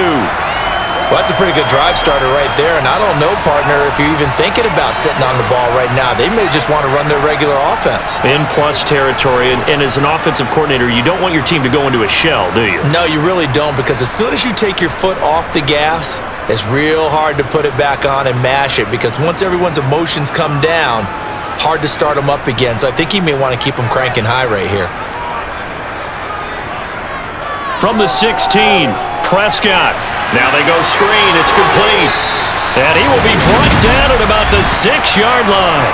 Well, that's a pretty good drive starter right there, and I don't know, partner, if you're even thinking about sitting on the ball right now. They may just want to run their regular offense. In plus territory, and as an offensive coordinator, you don't want your team to go into a shell, do you? No, you really don't, because as soon as you take your foot off the gas, it's real hard to put it back on and mash it, because once everyone's emotions come down, hard to start them up again. So I think he may want to keep them cranking high right here. From the 16, Prescott. Now they go screen. It's complete. And he will be brought down at about the 6-yard line.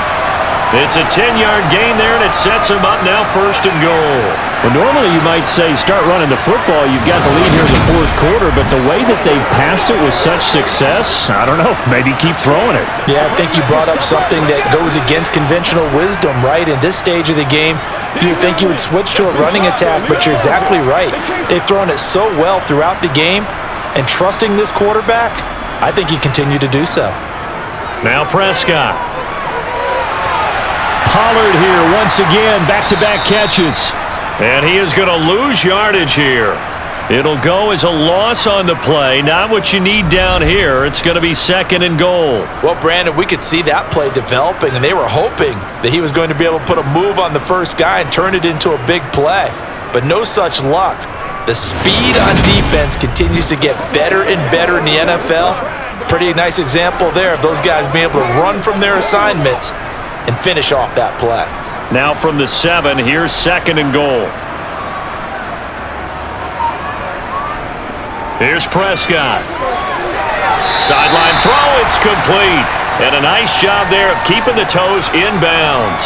It's a 10-yard gain there, and it sets him up now 1st and goal. Well, normally you might say start running the football. You've got the lead here in the 4th quarter, but the way that they've passed it with such success, I don't know, maybe keep throwing it. Yeah, I think you brought up something that goes against conventional wisdom, right? In this stage of the game, you would think you would switch to a running attack, but you're exactly right. They've thrown it so well throughout the game, and trusting this quarterback, I think you continue to do so. Now Prescott. Pollard here once again, back-to-back catches. And he is going to lose yardage here. It'll go as a loss on the play. Not what you need down here. It's going to be 2nd and goal. Well, Brandon, we could see that play developing, and they were hoping that he was going to be able to put a move on the first guy and turn it into a big play. But no such luck. The speed on defense continues to get better and better in the NFL. Pretty nice example there of those guys being able to run from their assignments and finish off that play. Now from the 7, here's 2nd and goal. Here's Prescott. Sideline throw, it's complete. And a nice job there of keeping the toes inbounds.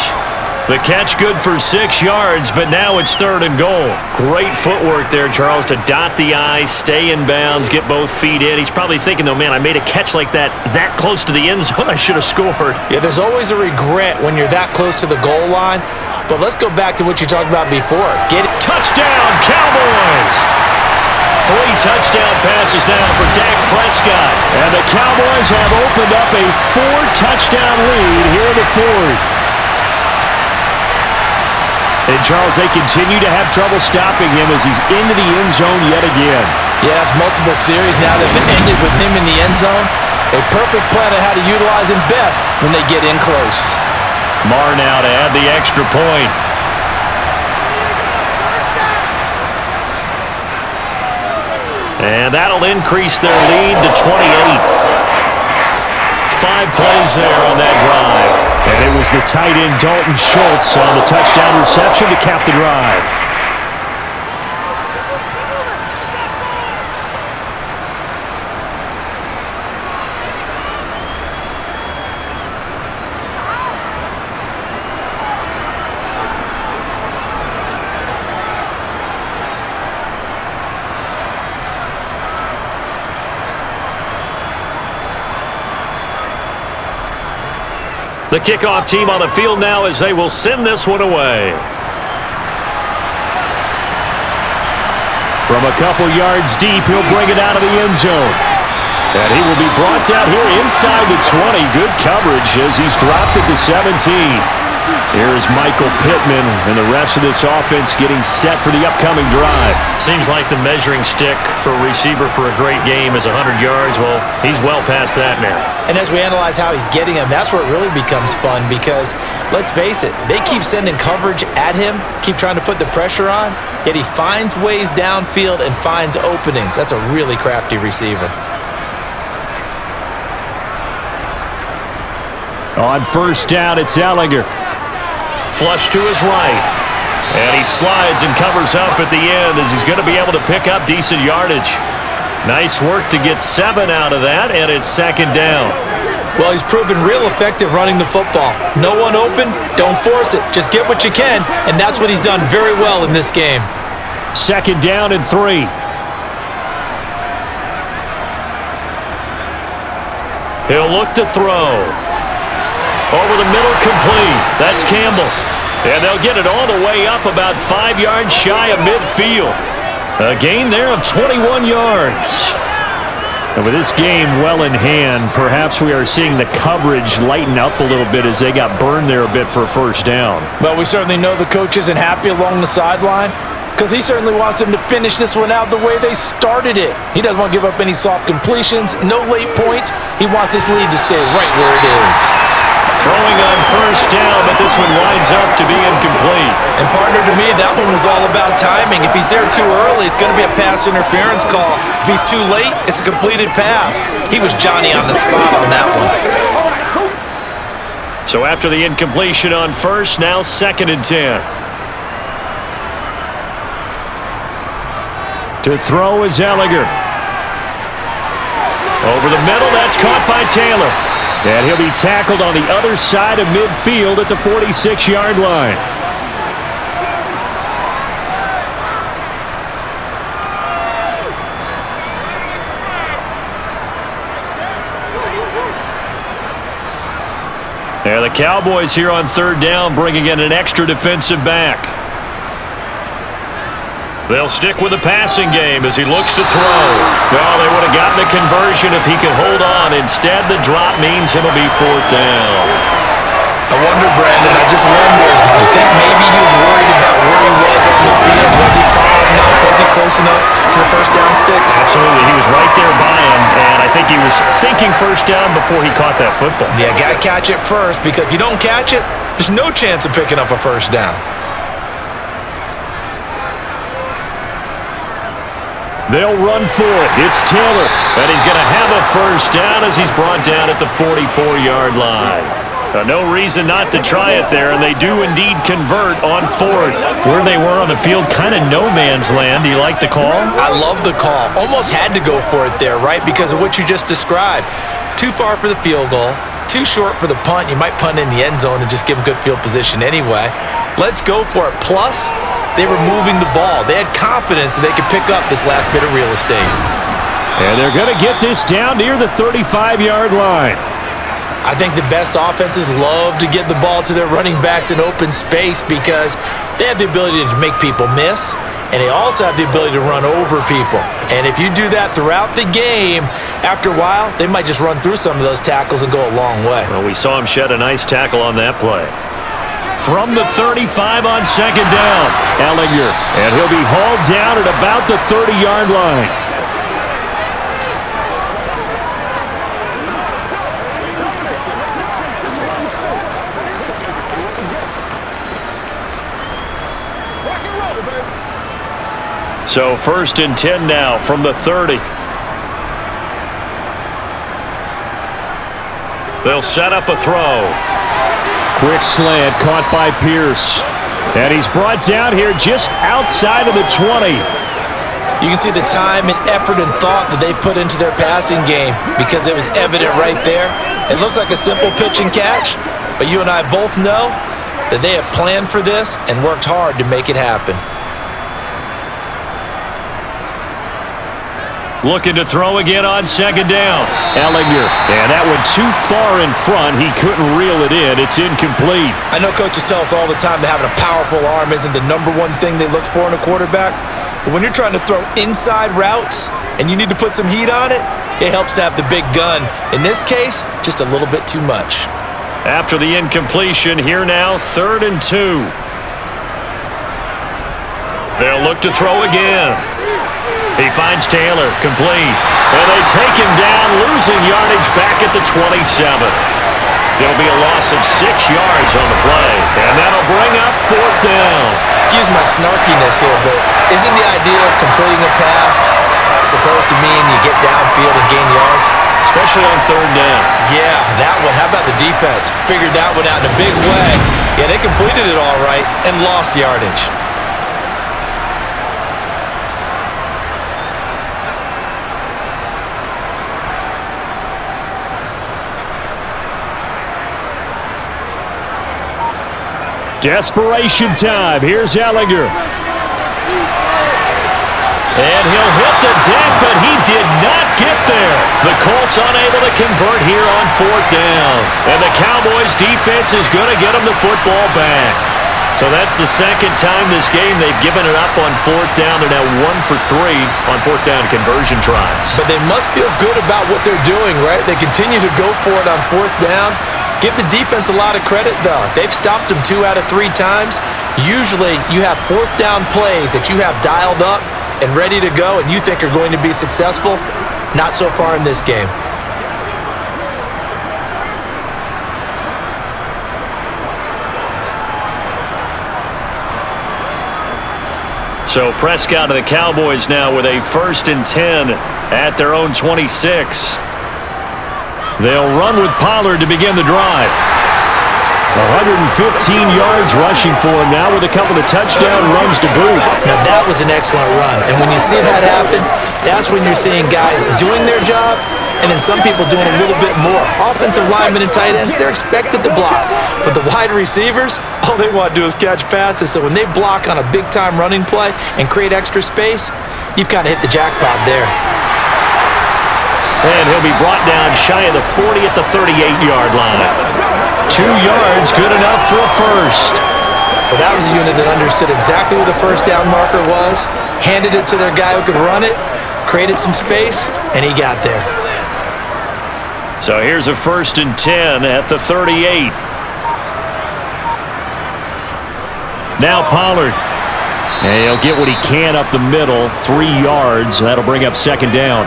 The catch good for 6 yards, but now it's 3rd and goal. Great footwork there, Charles, to dot the I, stay in bounds, get both feet in. He's probably thinking, though, man, I made a catch like that close to the end zone. I should have scored. Yeah, there's always a regret when you're that close to the goal line. But let's go back to what you talked about before. Get it. Touchdown, Cowboys! 3 touchdown passes now for Dak Prescott. And the Cowboys have opened up a 4-touchdown lead here in the 4th. And, Charles, they continue to have trouble stopping him as he's into the end zone yet again. Yeah, it's multiple series now that have ended with him in the end zone. A perfect plan on how to utilize him best when they get in close. Marr now to add the extra point. And that'll increase their lead to 28. 5 plays there on that drive. And it was the tight end Dalton Schultz on the touchdown reception to cap the drive. The kickoff team on the field now as they will send this one away. From a couple yards deep, he'll bring it out of the end zone. And he will be brought down here inside the 20. Good coverage as he's dropped at the 17. Here's Michael Pittman and the rest of this offense getting set for the upcoming drive. Seems like the measuring stick for a receiver for a great game is 100 yards. Well, he's well past that now. And as we analyze how he's getting them, that's where it really becomes fun because, let's face it, they keep sending coverage at him, keep trying to put the pressure on, yet he finds ways downfield and finds openings. That's a really crafty receiver. On 1st down, it's Ehlinger. Flush to his right. And he slides and covers up at the end as he's going to be able to pick up decent yardage. Nice work to get 7 out of that, and it's 2nd down. Well, he's proven real effective running the football. No one open, don't force it. Just get what you can, and that's what he's done very well in this game. 2nd down and 3. He'll look to throw. Over the middle, complete. That's Campbell. And they'll get it all the way up about 5 yards shy of midfield. A gain there of 21 yards. And with this game well in hand, perhaps we are seeing the coverage lighten up a little bit as they got burned there a bit for a first down. Well, we certainly know the coach isn't happy along the sideline because he certainly wants them to finish this one out the way they started it. He doesn't want to give up any soft completions, no late points. He wants his lead to stay right where it is. Throwing on first down, but this one winds up to be incomplete. And partner, to me, that one was all about timing. If he's there too early, it's going to be a pass interference call. If he's too late, it's a completed pass. He was Johnny on the spot on that one. So after the incompletion on first, now 2nd and 10. To throw is Ellinger. Over the middle, that's caught by Taylor. And he'll be tackled on the other side of midfield at the 46-yard line. And the Cowboys here on 3rd down, bringing in an extra defensive back. They'll stick with the passing game as he looks to throw. Well, they would have gotten the conversion if he could hold on. Instead, the drop means it'll be 4th down. I wonder, Brandon, I just wonder. I think maybe he was worried about where he was on the field. Was he far enough? Was he close enough to the first down sticks? Absolutely. He was right there by him, and I think he was thinking first down before he caught that football. Yeah, got to catch it first, because if you don't catch it, there's no chance of picking up a first down. They'll run for it. It's Taylor. And he's going to have a first down as he's brought down at the 44-yard line. No reason not to try it there, and they do indeed convert on 4th. Where they were on the field, kind of no man's land. Do you like the call? I love the call. Almost had to go for it there, right? Because of what you just described. Too far for the field goal. Too short for the punt. You might punt in the end zone and just give them good field position anyway. Let's go for it. Plus, they were moving the ball. They had confidence that they could pick up this last bit of real estate. And they're going to get this down near the 35-yard line. I think the best offenses love to get the ball to their running backs in open space because they have the ability to make people miss, and they also have the ability to run over people. And if you do that throughout the game, after a while, they might just run through some of those tackles and go a long way. Well, we saw him shed a nice tackle on that play. From the 35 on 2nd down, Ellinger. And he'll be hauled down at about the 30-yard line. So 1st and 10 now from the 30. They'll set up a throw. Quick slant caught by Pierce. And he's brought down here just outside of the 20. You can see the time and effort and thought that they put into their passing game because it was evident right there. It looks like a simple pitch and catch, but you and I both know that they have planned for this and worked hard to make it happen. Looking to throw again on 2nd down. Ellinger. And that one too far in front. He couldn't reel it in. It's incomplete. I know coaches tell us all the time that having a powerful arm isn't the #1 thing they look for in a quarterback. But when you're trying to throw inside routes and you need to put some heat on it, it helps to have the big gun. In this case, just a little bit too much. After the incompletion, here now, 3rd and 2. They'll look to throw again. He finds Taylor, complete. And they take him down, losing yardage back at the 27. There'll be a loss of 6 yards on the play, and that'll bring up 4th down. Excuse my snarkiness here, but isn't the idea of completing a pass supposed to mean you get downfield and gain yards? Especially on 3rd down. Yeah, that one. How about the defense? Figured that one out in a big way. Yeah, they completed it all right and lost yardage. Desperation time. Here's Ellinger. And he'll hit the deck, but he did not get there. The Colts unable to convert here on 4th down. And the Cowboys defense is going to get him the football back. So that's the second time this game they've given it up on fourth down. They're now 1 for 3 on fourth down conversion tries. But they must feel good about what they're doing, right? They continue to go for it on fourth down. Give the defense a lot of credit, though. They've stopped them 2 out of 3 times. Usually, you have fourth down plays that you have dialed up and ready to go and you think are going to be successful. Not so far in this game. So Prescott of the Cowboys now with a 1st and 10 at their own 26. They'll run with Pollard to begin the drive. 115 yards rushing for him now with a couple of touchdown runs to boot. Now that was an excellent run. And when you see that happen, that's when you're seeing guys doing their job and then some people doing a little bit more. Offensive linemen and tight ends, they're expected to block. But the wide receivers, all they want to do is catch passes. So when they block on a big-time running play and create extra space, you've kind of hit the jackpot there. And he'll be brought down shy of the 40 at the 38-yard line. 2 yards, good enough for a first. Well, that was a unit that understood exactly where the first down marker was, handed it to their guy who could run it, created some space, and he got there. So here's a 1st and 10 at the 38. Now Pollard. And he'll get what he can up the middle, 3 yards. That'll bring up 2nd down.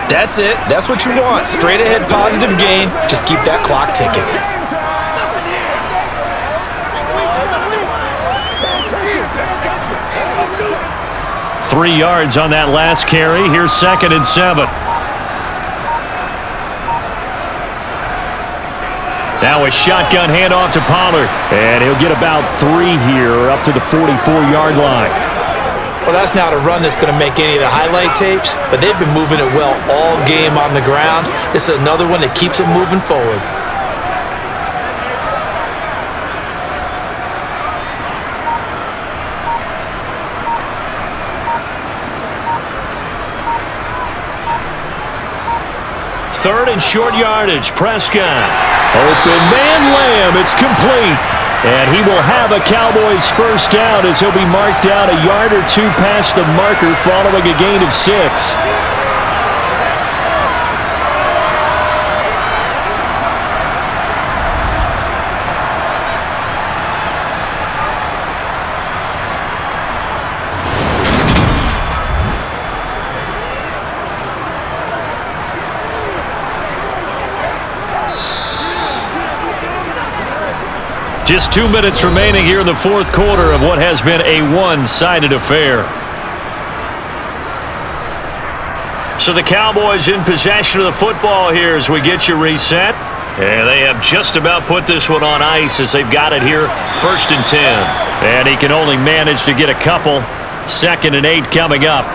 That's it. That's what you want. Straight ahead positive gain. Just keep that clock ticking. Three yards on that last carry. Here's 2nd and 7. Now a shotgun handoff to Pollard. And he'll get about 3 here up to the 44-yard line. Well, that's not a run that's going to make any of the highlight tapes, but they've been moving it well all game on the ground. This is another one that keeps them moving forward. Third and short yardage. Prescott. Open man Lamb. It's complete. And he will have a Cowboys first down as he'll be marked down a yard or 2 past the marker following a gain of 6. Just 2 minutes remaining here in the fourth quarter of what has been a one-sided affair. So the Cowboys in possession of the football here as we get you reset. And they have just about put this one on ice as they've got it here, 1st and 10. And he can only manage to get a couple. 2nd and 8 coming up.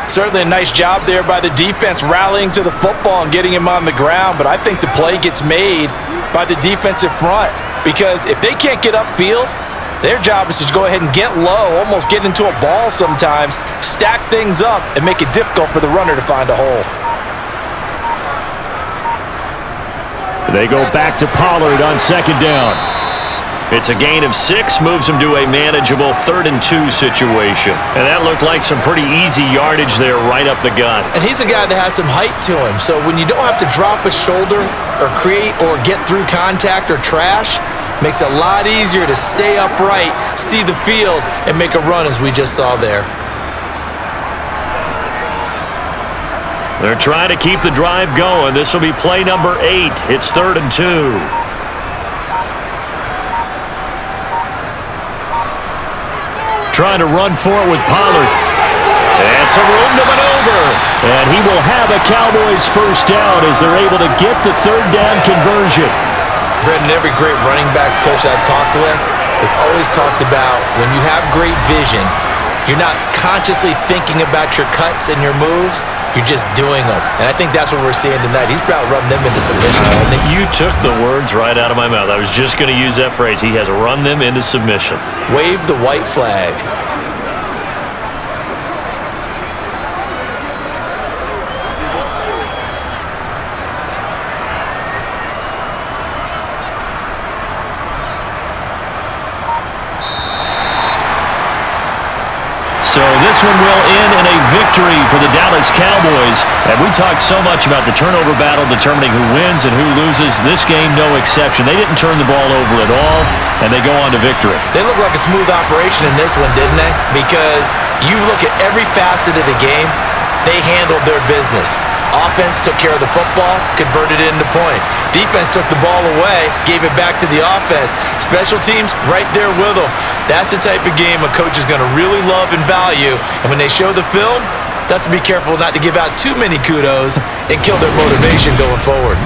Certainly a nice job there by the defense rallying to the football and getting him on the ground. But I think the play gets made by the defensive front. Because if they can't get upfield, their job is to go ahead and get low, almost get into a ball sometimes, stack things up, and make it difficult for the runner to find a hole. They go back to Pollard on 2nd down. It's a gain of 6, moves him to a manageable 3rd and 2 situation. And that looked like some pretty easy yardage there right up the gut. And he's a guy that has some height to him, so when you don't have to drop a shoulder or create or get through contact or trash, makes it a lot easier to stay upright, see the field, and make a run as we just saw there. They're trying to keep the drive going. This will be play number 8. It's 3rd and 2. Trying to run for it with Pollard. And some room to maneuver. And he will have a Cowboys first down as they're able to get the 3rd down conversion. Brendan, every great running backs coach I've talked with has always talked about when you have great vision, you're not consciously thinking about your cuts and your moves. You're just doing them. And I think that's what we're seeing tonight. He's about to run them into submission. You took the words right out of my mouth. I was just going to use that phrase. He has run them into submission. Wave the white flag. one will end in a victory for the Dallas Cowboys. And we talked so much about the turnover battle determining who wins and who loses. This game, no exception. They didn't turn the ball over at all, and they go on to victory. They look like a smooth operation in this one, didn't they? Because you look at every facet of the game, they handled their business. Offense took care of the football, converted it into points. Defense took the ball away, gave it back to the offense. Special teams right there with them. That's the type of game a coach is going to really love and value. And when they show the film, they have to be careful not to give out too many kudos and kill their motivation going forward.